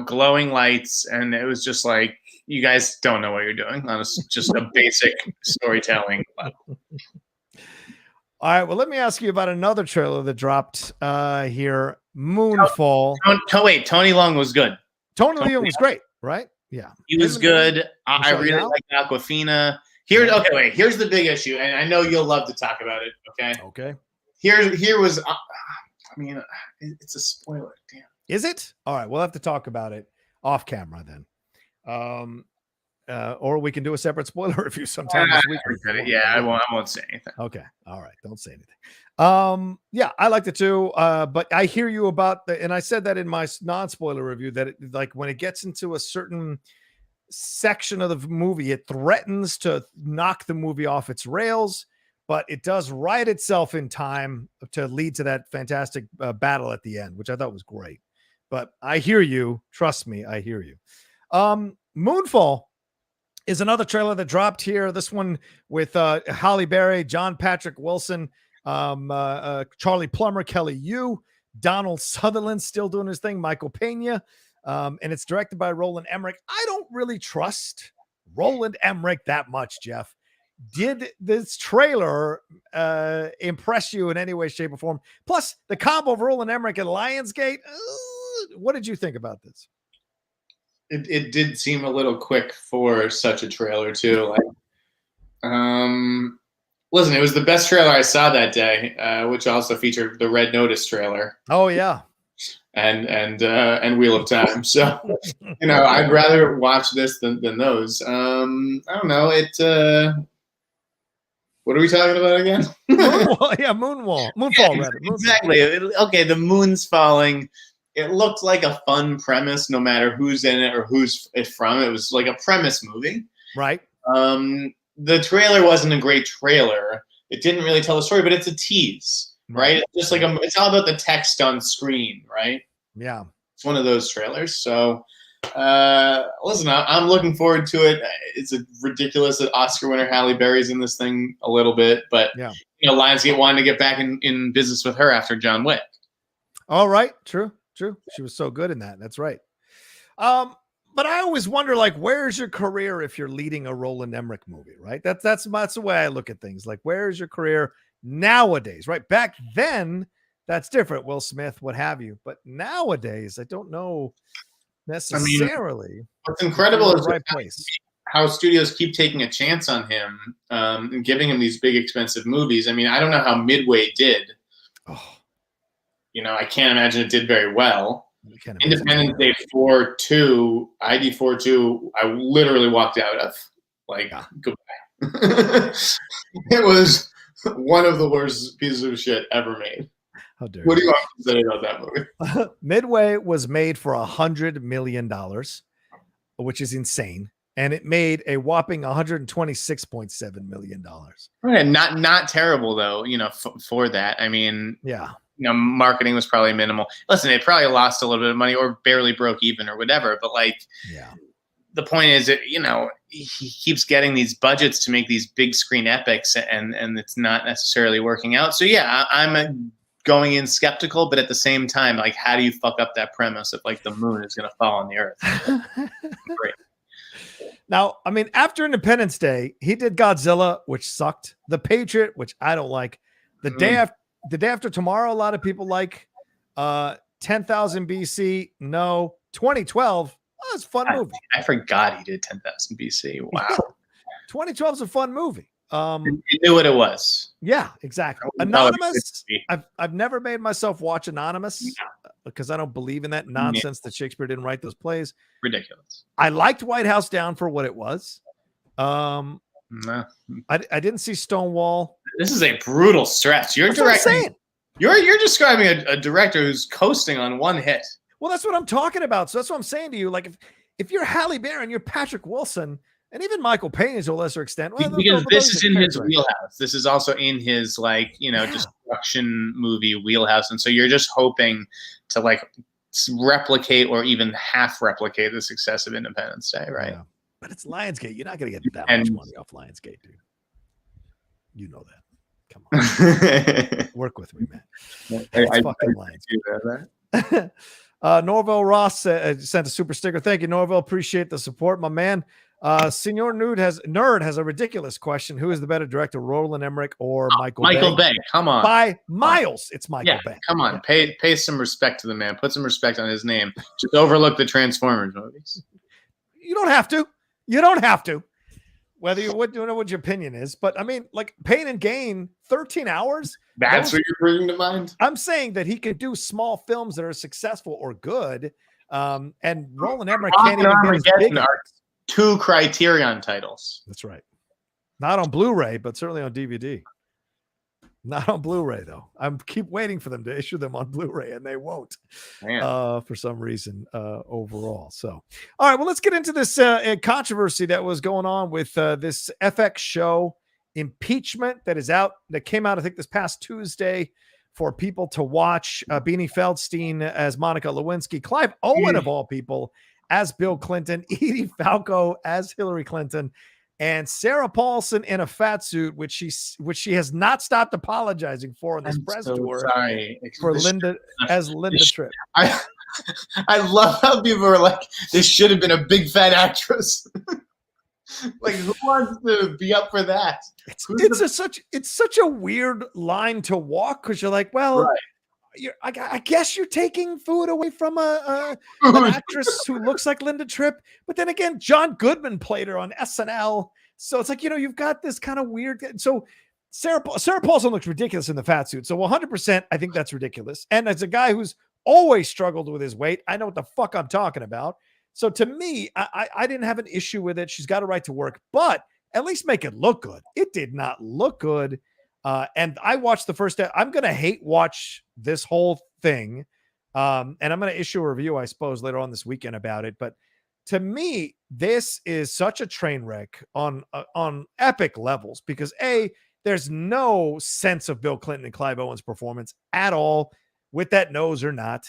glowing lights. And it was just like, you guys don't know what you're doing on just a basic storytelling level. All right, well, let me ask you about another trailer that dropped here, Moonfall. Wait, Tony Leung was good. Tony Leung was great, right? Yeah. He was good. I really like Awkwafina. Here's the big issue, and I know you'll love to talk about it, okay? Okay. Here was, it's a spoiler, damn. Is it? All right, we'll have to talk about it off camera then. Or we can do a separate spoiler review sometime this week. Yeah, I won't say anything. Okay. All right. Don't say anything. Yeah, I liked it too. But I hear you about and I said that in my non-spoiler review that like when it gets into a certain section of the movie, it threatens to knock the movie off its rails, but it does right itself in time to lead to that fantastic battle at the end, which I thought was great. But I hear you. Trust me, I hear you. Moonfall is another trailer that dropped here. This one with Halle Berry, John Patrick Wilson, Charlie Plummer, Kelly Yu, Donald Sutherland still doing his thing, Michael Pena, and it's directed by Roland Emmerich. I don't really trust Roland Emmerich that much, Jeff. Did this trailer impress you in any way, shape, or form? Plus, the combo of Roland Emmerich and Lionsgate. What did you think about this? It did seem a little quick for such a trailer too. Like, listen, it was the best trailer I saw that day, which also featured the Red Notice trailer. Oh yeah, and Wheel of Time. So I'd rather watch this than those. I don't know. What are we talking about again? Moonwall, yeah, Moonwall, Moonfall, rather. Exactly. Okay, the moon's falling. It looked like a fun premise, no matter who's in it or who's it from. It was like a premise movie. Right. The trailer wasn't a great trailer. It didn't really tell the story, but it's a tease, right? It's just like it's all about the text on screen, right? Yeah. It's one of those trailers. So, listen, I'm looking forward to it. It's a ridiculous that Oscar winner Halle Berry's in this thing a little bit, but Lionsgate wanted to get back in business with her after John Wick. All right. True. She was so good in that. That's right. But I always wonder, like, where's your career if you're leading a Roland Emmerich movie, right? That's the way I look at things. Like, where's your career nowadays, right? Back then, that's different. Will Smith, what have you. But nowadays, I don't know necessarily. What's incredible is right place. How studios keep taking a chance on him and giving him these big, expensive movies. I mean, I don't know how Midway did. Oh. I can't imagine it did very well. Independence Day 4-2, ID 4-2, I literally walked out of. Like, goodbye. It was one of the worst pieces of shit ever made. How dare What do you want to say about that movie? Midway was made for $100 million, which is insane. and it made a whopping $126.7 million. Right, not terrible though. For that, I mean, yeah. Marketing was probably minimal. Listen, it probably lost a little bit of money or barely broke even or whatever. But like, yeah, the point is that he keeps getting these budgets to make these big screen epics, and it's not necessarily working out. So yeah, I'm going in skeptical, but at the same time, like, how do you fuck up that premise of like the moon is going to fall on the earth? Great. Now, I mean, after Independence Day, he did Godzilla, which sucked. The Patriot, which I don't like. The day after tomorrow, a lot of people like. 10,000 BC, no. 2012, it's a fun movie. I forgot he did 10,000 BC. Wow. 2012 is a fun movie. You knew what it was. Yeah, exactly. Anonymous. I've never made myself watch Anonymous because I don't believe in that nonsense that Shakespeare didn't write those plays. Ridiculous. I liked White House Down for what it was. No. I didn't see Stonewall. This is a brutal stretch. You're directing. You're describing a director who's coasting on one hit. Well, that's what I'm talking about. So that's what I'm saying to you. Like, if you're Halle Berry, you're Patrick Wilson, and even Michael Payne to a lesser extent. Well, because this is in his wheelhouse. This is also in his destruction movie wheelhouse, and so you're just hoping to like replicate or even half replicate the success of Independence Day, right? Yeah. But it's Lionsgate. You're not going to get that much money off Lionsgate, dude. You know that. Come on, work with me, man. I fucking Lionsgate. Norville Ross sent a super sticker. Thank you, Norville. Appreciate the support, my man. Senor Nerd has a ridiculous question. Who is the better director, Roland Emmerich or Michael Bay? Come on. By miles, it's Michael Bay. Come on. Yeah. Pay some respect to the man. Put some respect on his name. Just overlook the Transformers movies. You don't have to. You don't have to. Whether you would know what your opinion is, but I mean, like Pain and Gain, 13 hours. That's what you're bringing to mind. I'm saying that he could do small films that are successful or good. And Roland Emmerich can't even be as big. Are 2 Criterion titles. That's right. Not on Blu-ray, but certainly on DVD. Not on Blu-ray though. I keep waiting for them to issue them on Blu-ray, and they won't for some reason overall. So, all right, well, let's get into this controversy that was going on with this FX show Impeachment that came out, I think, this past Tuesday for people to watch. Beanie Feldstein as Monica Lewinsky, Clive Owen of all people as Bill Clinton, Edie Falco as Hillary Clinton, and Sarah Paulson in a fat suit, which she has not stopped apologizing for on this press tour. Sorry for Linda Tripp. I love how people are like, this should have been a big fat actress. Like, who wants to be up for that? It's such a weird line to walk, because you're like, well, right. I guess you're taking food away from an actress who looks like Linda Tripp, but then again, John Goodman played her on SNL, so it's like, you've got this kind of weird. So Sarah Paulson looks ridiculous in the fat suit. So 100%, I think that's ridiculous. And as a guy who's always struggled with his weight, I know what the fuck I'm talking about. So to me, I didn't have an issue with it. She's got a right to work, but at least make it look good. It did not look good. And I watched the first. I'm going to hate watch this whole thing. And I'm going to issue a review, I suppose, later on this weekend about it. But to me, this is such a train wreck on epic levels, because there's no sense of Bill Clinton and Clive Owen's performance at all, with that nose or not.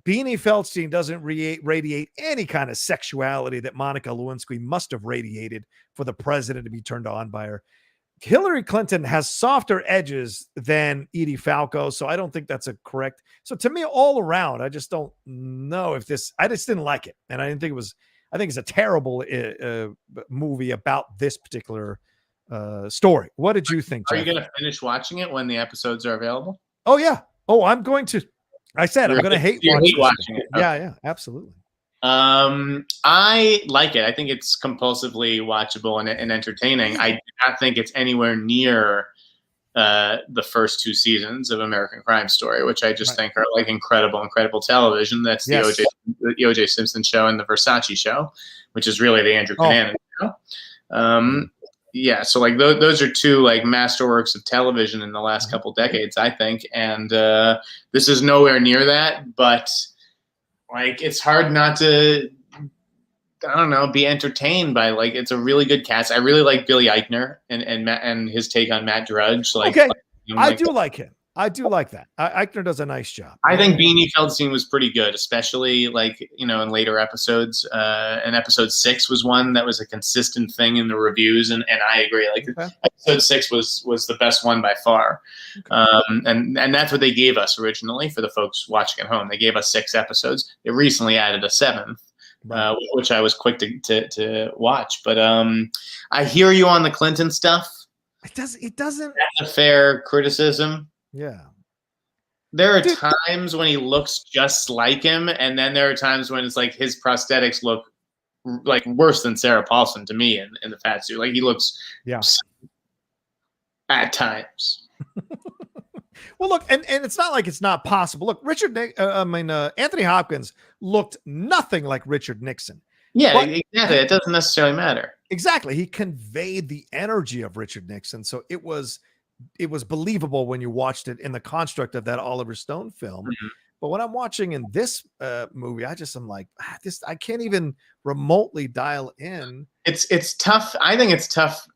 Beanie Feldstein doesn't radiate any kind of sexuality that Monica Lewinsky must have radiated for the president to be turned on by her. Hillary Clinton has softer edges than Edie Falco, so I don't think that's correct. So to me, all around, I just don't know if I just didn't like it. And I didn't think it was, I think it's a terrible movie about this particular story. What did you think, Jeff? Are you going to finish watching it when the episodes are available? Oh, yeah. Oh, I'm going to. I said I'm going to hate watching it. Okay. Yeah, absolutely. I like it. I think it's compulsively watchable and entertaining. I do not think it's anywhere near the first 2 seasons of American Crime Story, which I just think are like incredible television. That's the O.J. Simpson show and the Versace show, which is really the Andrew Cunanan show. Yeah, so like those are 2 like masterworks of television in the last couple decades, I think, and this is nowhere near that. But like, it's hard not to I don't know, be entertained by, like, it's a really good cast. I really like Billy Eichner and his take on Matt Drudge. Like, okay, I like do like him. I do like that. Eichner does a nice job. I think Beanie Feldstein was pretty good, especially like, you know, in later episodes. And episode 6 was one that was a consistent thing in the reviews, and I agree. Like episode 6 was the best one by far. And that's what they gave us originally for the folks watching at home. They gave us 6 episodes. They recently added a 7th. Which I was quick to watch, but I hear you on the Clinton stuff. It doesn't. That's a fair criticism. Yeah, there are times when he looks just like him, and then there are times when it's like his prosthetics look like worse than Sarah Paulson to me in the fat suit. Like he looks, at times. Well, look, and it's not like it's not possible. Look, Anthony Hopkins looked nothing like Richard Nixon. Yeah, exactly. It doesn't necessarily matter. Exactly. He conveyed the energy of Richard Nixon. So it was believable when you watched it in the construct of that Oliver Stone film. Mm-hmm. But when I'm watching in this movie, I'm like, I can't even remotely dial in. It's tough. I think it's tough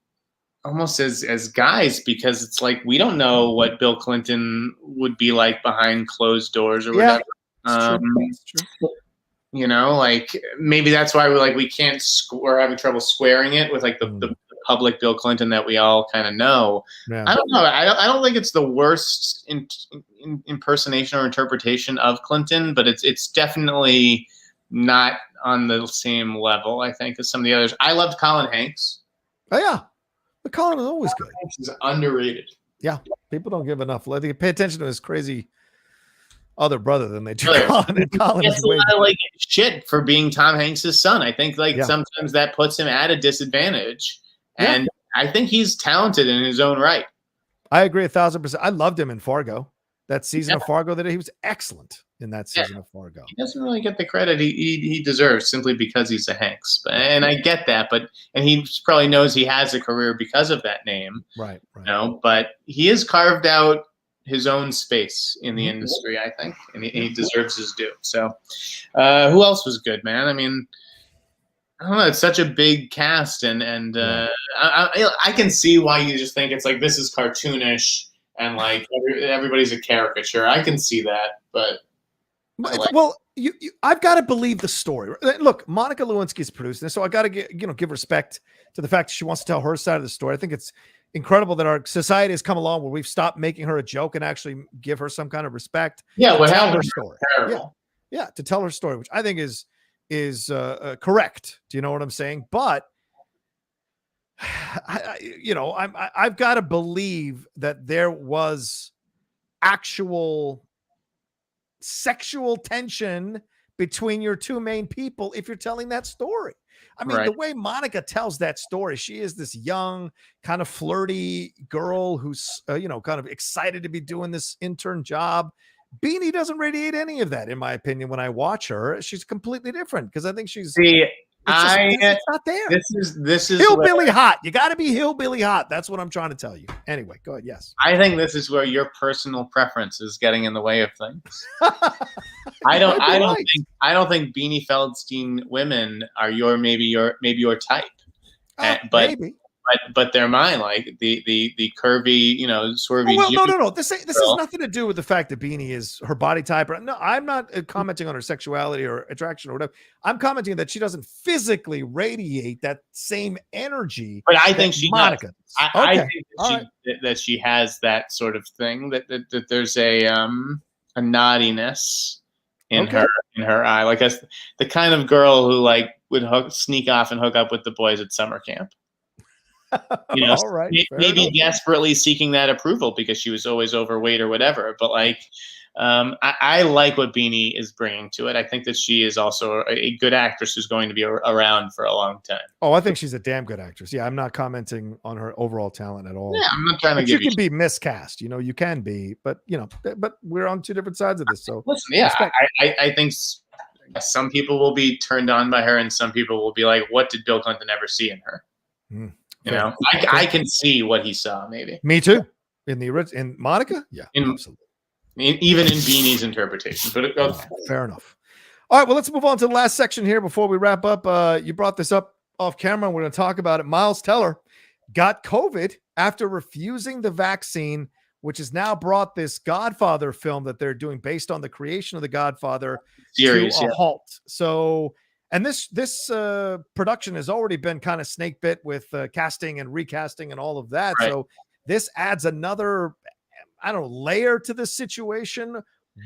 almost as guys, because it's like we don't know what Bill Clinton would be like behind closed doors or whatever. It's true. You know, like maybe that's why we can't we're having trouble squaring it with like the public Bill Clinton that we all kind of know. Yeah. I don't know. I don't think it's the worst impersonation or interpretation of Clinton, but it's definitely not on the same level, I think, as some of the others. I loved Colin Hanks. Oh yeah. But Colin is always good. He's underrated. Yeah, people don't give enough. They pay attention to his crazy other brother than they do Colin. And Colin gets a lot of like shit for being Tom Hanks' son. I think sometimes that puts him at a disadvantage. And I think he's talented in his own right. I agree 1,000%. I loved him in Fargo. That season of Fargo, that he was excellent in that season of Fargo. He doesn't really get the credit he deserves simply because he's a Hanks. And I get that, and he probably knows he has a career because of that name. Right. You know, but he has carved out his own space in the industry, I think, and he deserves his due. So who else was good, man? I mean, I don't know. It's such a big cast, and I can see why you just think it's like this is cartoonish and like everybody's a caricature. I can see that, but I've got to believe the story. Look, Monica Lewinsky is producing this, so I got to give respect to the fact that she wants to tell her side of the story. I think it's incredible that our society has come along where we've stopped making her a joke and actually give her some kind of respect. Yeah, to tell her story. Yeah, to tell her story, which I think is correct. Do you know what I'm saying? But I've got to believe that there was actual sexual tension between your two main people if you're telling that story. I mean, the way Monica tells that story, she is this young, kind of flirty girl who's, kind of excited to be doing this intern job. Beanie doesn't radiate any of that, in my opinion. When I watch her, she's completely different because I think she's. It's not there. This is hillbilly hot. You got to be hillbilly hot. That's what I'm trying to tell you. Anyway, go ahead. Yes. I think this is where your personal preference is getting in the way of things. I don't think Beanie Feldstein women are maybe your type. Maybe. But they're mine, like the curvy, swervy. No. This has nothing to do with the fact that Beanie is her body type. No, I'm not commenting on her sexuality or attraction or whatever. I'm commenting that she doesn't physically radiate that same energy. But I think she Monica. I think that she has that sort of thing. That there's a naughtiness in her eye, like the kind of girl who like would sneak off and hook up with the boys at summer camp. All right, maybe desperately seeking that approval because she was always overweight or whatever. But like, I like what Beanie is bringing to it. I think that she is also a good actress who's going to be around for a long time. Oh, I think she's a damn good actress. Yeah, I'm not commenting on her overall talent at all. Yeah, I'm not trying to give you can be miscast. You can be, but we're on two different sides of this. So listen, I think some people will be turned on by her, and some people will be like, "What did Bill Clinton ever see in her?" I can see what he saw. Maybe me too. In Monica, yeah, absolutely. Even in Beanie's interpretation, but fair enough. All right, well, let's move on to the last section here before we wrap up. You brought this up off camera. We're going to talk about it. Miles Teller got COVID after refusing the vaccine, which has now brought this Godfather film that they're doing based on the creation of the Godfather Series, to a halt. So, and this production has already been kind of snake bit with casting and recasting and all of that. Right. So this adds another, I don't know, layer to this situation.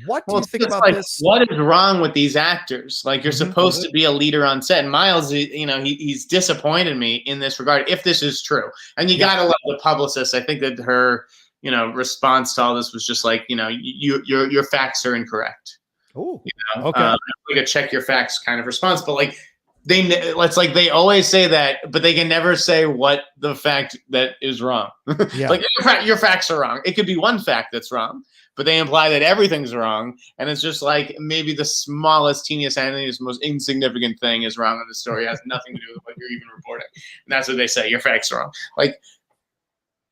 What do you think about this? What is wrong with these actors? Like, you're supposed to be a leader on set. And Miles, he's disappointed me in this regard, if this is true. And you gotta love the publicist. I think that her, response to all this was just like, your facts are incorrect. Oh, okay. Like a check your facts kind of response. But like, they always say that, but they can never say what the fact that is wrong. Like, your facts are wrong. It could be one fact that's wrong, but they imply that everything's wrong. And it's just like, maybe the smallest, teeniest, tiniest, most insignificant thing is wrong in the story. It has nothing to do with what you're even reporting. And that's what they say. Your facts are wrong. Like,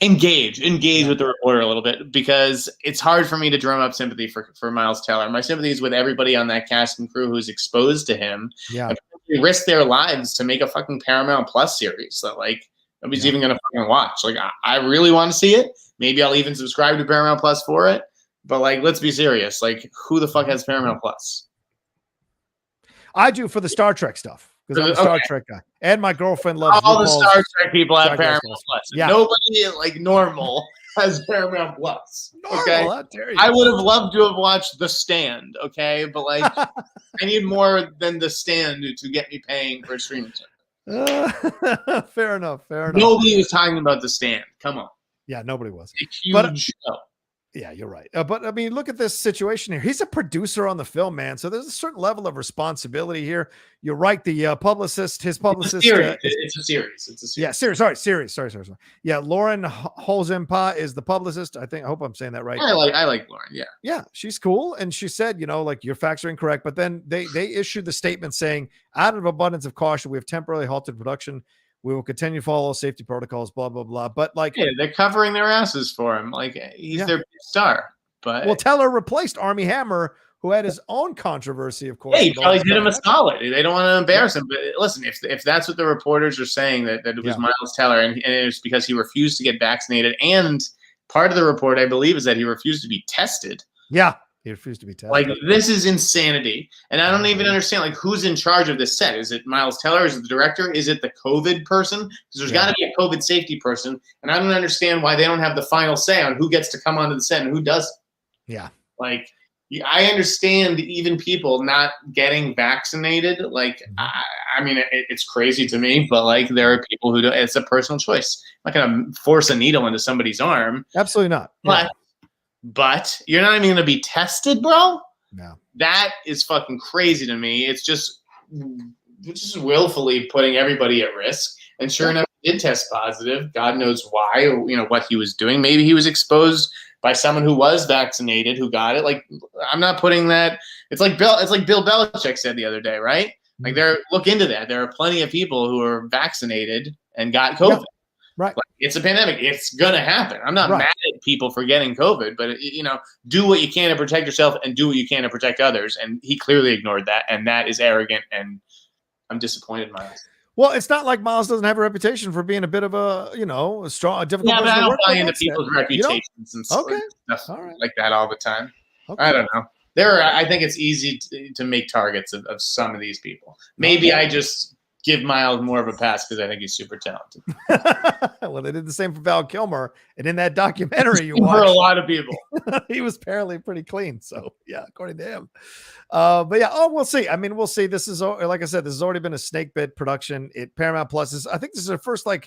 engage with the reporter a little bit, because it's hard for me to drum up sympathy for Miles Teller. My sympathy is with everybody on that cast and crew who's exposed to him. Yeah. They risk their lives to make a fucking Paramount Plus series that, like, nobody's even going to fucking watch. Like, I really want to see it. Maybe I'll even subscribe to Paramount Plus for it. But, like, let's be serious. Like, who the fuck has Paramount Plus? I do, for the Star Trek stuff, because I'm a Star Trek guy. And my girlfriend loves all the Star Trek people have Paramount Plus. Yeah. Nobody, like, normal has Paramount Plus. Okay, how dare you. I would have loved to have watched The Stand. Okay, but like, I need more than The Stand to get me paying for a streaming service. Fair enough. Nobody was talking about The Stand. Come on. Yeah, nobody was. A huge show. Yeah, you're right. But I mean, look at this situation here. He's a producer on the film, man. So there's a certain level of responsibility here. You're right. The publicist, his publicist. It's a series. Yeah, series. Sorry. Yeah, Lauren Holzenpa is the publicist. I hope I'm saying that right. I like Lauren. Yeah. Yeah, she's cool. And she said, like, your facts are incorrect. But then they issued the statement saying, out of abundance of caution, we have temporarily halted production. We will continue to follow safety protocols, blah, blah, blah. But like, they're covering their asses for him. Like, he's their star. But Teller replaced Armie Hammer, who had his own controversy, of course. Yeah, he probably did him a solid. They don't want to embarrass him. But listen, if that's what the reporters are saying, that it was Miles Teller, and it was because he refused to get vaccinated, and part of the report, I believe, is that he refused to be tested. Yeah. He refused to be tested. Like, this is insanity. And I don't even understand, like, who's in charge of this set. Is it Miles Teller? Is it the director? Is it the COVID person? Because there's got to be a COVID safety person. And I don't understand why they don't have the final say on who gets to come onto the set and who doesn't. Yeah. Like, I understand even people not getting vaccinated. Like, I mean, it's crazy to me, but like, there are people who do. It's a personal choice. I'm not going to force a needle into somebody's arm. Absolutely not. But you're not even going to be tested, bro? No. That is fucking crazy to me. It's just willfully putting everybody at risk. And sure enough, he did test positive. God knows why, what he was doing. Maybe he was exposed by someone who was vaccinated, who got it. Like, I'm not putting that. It's like Bill Belichick said the other day, right? Like, look into that. There are plenty of people who are vaccinated and got COVID. Yeah. Right. Like, it's a pandemic. It's going to happen. I'm not mad at people for getting COVID, but, do what you can to protect yourself and do what you can to protect others. And he clearly ignored that. And that is arrogant. And I'm disappointed, Miles. Well, it's not like Miles doesn't have a reputation for being a bit of a difficult. Yeah, but I don't buy into people's reputations and stuff like that all the time. Okay. I don't know. I think it's easy to make targets of some of these people. Maybe I just give Miles more of a pass because I think he's super talented. Well, they did the same for Val Kilmer, and in that documentary you watched, for a lot of people, he was apparently pretty clean. So yeah, according to him. But yeah, we'll see. I mean, we'll see. This is, like I said, this has already been a snake bit production. Paramount Plus is. I think this is their first one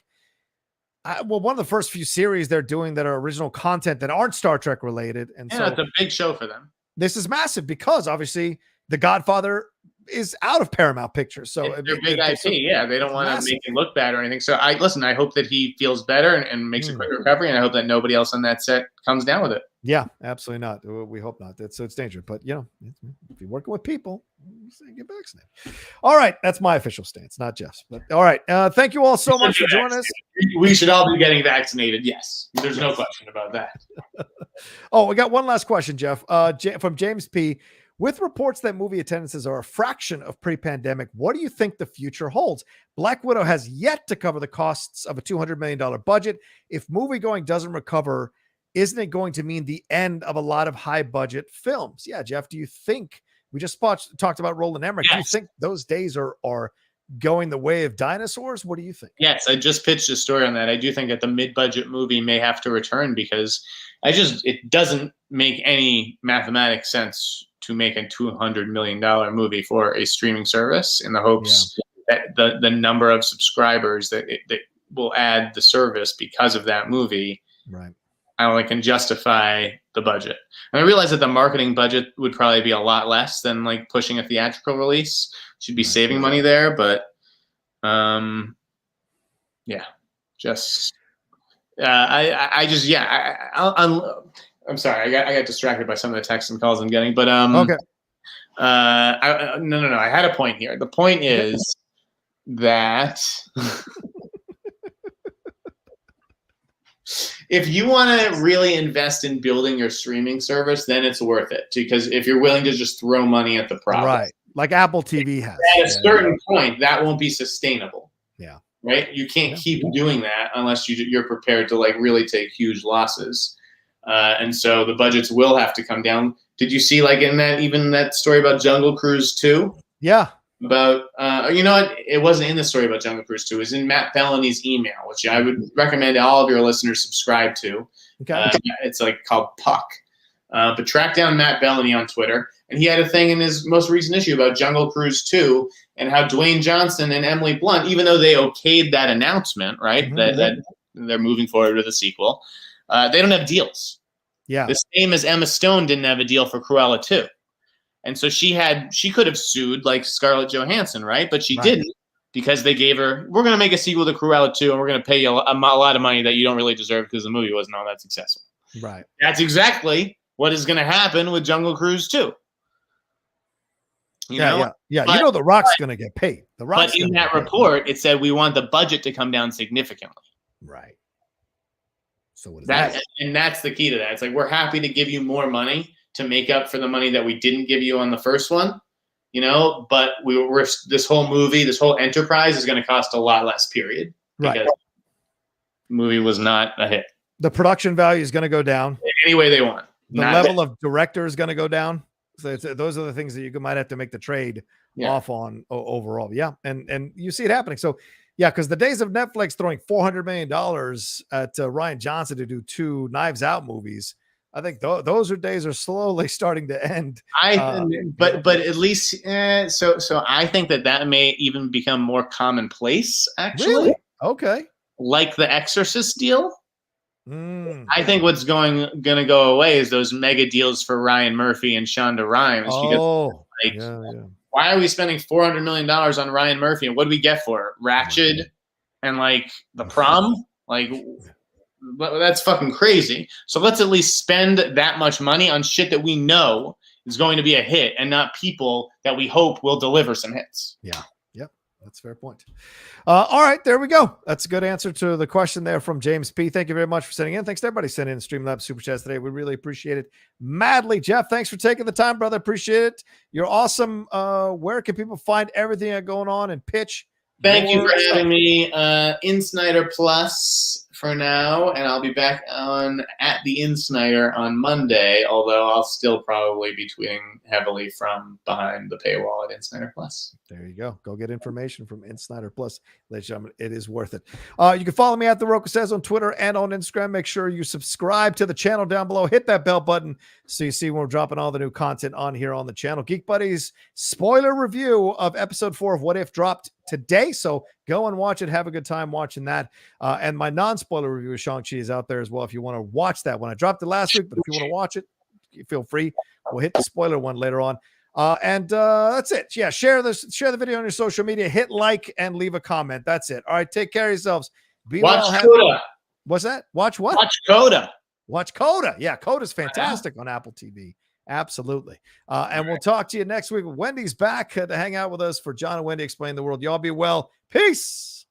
of the first few series they're doing that are original content that aren't Star Trek related, and so it's a big show for them. This is massive because obviously The Godfather is out of Paramount Pictures. So they're big IP. Yeah, they don't want to make it look bad or anything. So I hope that he feels better and makes a quick recovery, and I hope that nobody else on that set comes down with it. Yeah, absolutely not. We hope not. It's dangerous. But if you're working with people, get vaccinated. All right, that's my official stance, not Jeff's. But all right, thank you all so much for joining us. We should all be getting vaccinated. Yes, there's no question about that. Oh, we got one last question, Jeff. From James P. With reports that movie attendances are a fraction of pre-pandemic, what do you think the future holds? Black Widow has yet to cover the costs of a $200 million budget. If moviegoing doesn't recover, isn't it going to mean the end of a lot of high-budget films? Yeah, Jeff, do you think, we just talked about Roland Emmerich, Yes. do you think those days are going the way of dinosaurs? What do you think? Yes, I just pitched a story on that. I do think that the mid-budget movie may have to return because it doesn't make any mathematic sense to make a $200 million movie for a streaming service in the hopes that the number of subscribers that will add the service because of that movie, right, I only can justify the budget. And I realize that the marketing budget would probably be a lot less than like pushing a theatrical release. Should be saving money there, but I'm sorry, I got distracted by some of the texts and calls I'm getting, but okay. No. I had a point here. The point is that if you want to really invest in building your streaming service, then it's worth it. Because if you're willing to just throw money at the problem, right, like Apple TV has, at a certain point, that won't be sustainable. Yeah. Right. You can't keep doing that unless you're prepared to like really take huge losses. And so the budgets will have to come down. Did you see like in that story about Jungle Cruise 2? Yeah. About you know what? It wasn't in the story about Jungle Cruise 2. It was in Matt Bellany's email, which I would recommend all of your listeners subscribe to. Okay. It's like called Puck. But track down Matt Bellany on Twitter, and he had a thing in his most recent issue about Jungle Cruise 2 and how Dwayne Johnson and Emily Blunt, even though they okayed that announcement, right, that they're moving forward with a sequel, they don't have deals. Yeah. The same as Emma Stone didn't have a deal for Cruella 2. And so she could have sued like Scarlett Johansson, right? But she didn't because they gave her, we're going to make a sequel to Cruella 2 and we're going to pay you a lot of money that you don't really deserve because the movie wasn't all that successful. Right. That's exactly what is going to happen with Jungle Cruise 2. Yeah. But, The Rock's going to get paid. But in that report, it said we want the budget to come down significantly. Right. So what is that? And that's the key to that. It's like we're happy to give you more money to make up for the money that we didn't give you on the first one, but we're this whole movie, this whole enterprise is going to cost a lot less, period. Right. Because the movie was not a hit. The production value is going to go down. Any way they want. The level of director is going to go down. So those are the things that you might have to make the trade off on overall. Yeah. And you see it happening. So because the days of Netflix throwing $400 million at Rian Johnson to do 2 Knives Out movies, I think those days are slowly starting to end. But at least so I think that may even become more commonplace. Actually, really? Okay. Like the Exorcist deal. I think what's going to go away is those mega deals for Ryan Murphy and Shonda Rhimes. Why are we spending $400 million on Ryan Murphy? And what do we get for it? Ratched and like The Prom? Like, that's fucking crazy. So let's at least spend that much money on shit that we know is going to be a hit and not people that we hope will deliver some hits. Yeah. Yep. That's a fair point. All right. There we go. That's a good answer to the question there from James P. Thank you very much for sending in. Thanks to everybody sending in Streamlabs Super Chats today. We really appreciate it madly. Jeff, thanks for taking the time, brother. Appreciate it. You're awesome. Where can people find everything going on and pitch? Thank you for having me. In Snyder Plus for now, and I'll be back at the In Snyder on Monday, although I'll still probably be tweeting heavily from behind the paywall at In Snyder Plus. There you go. Go get information from In Snyder Plus. Ladies and gentlemen, it is worth it. You can follow me at The Rocha Says on Twitter and on Instagram. Make sure you subscribe to the channel down below. Hit that bell button so you see when we're dropping all the new content on here on the channel. Geek Buddies spoiler review of episode 4 of What If dropped today, so go and watch it. Have a good time watching that. And my non-spoiler review of Shang-Chi is out there as well if you want to watch that one. I dropped it last week, but if you want to watch it, feel free. We'll hit the spoiler one later on. And that's it. Yeah, share the video on your social media, hit like, and leave a comment. That's it. All right, take care of yourselves. Watch Coda. What's that? Watch what? Watch Coda. Watch Coda. Yeah, Coda's fantastic on Apple TV. Absolutely. And we'll talk to you next week. Wendy's back to hang out with us for John and Wendy Explain the World. Y'all be well. Peace.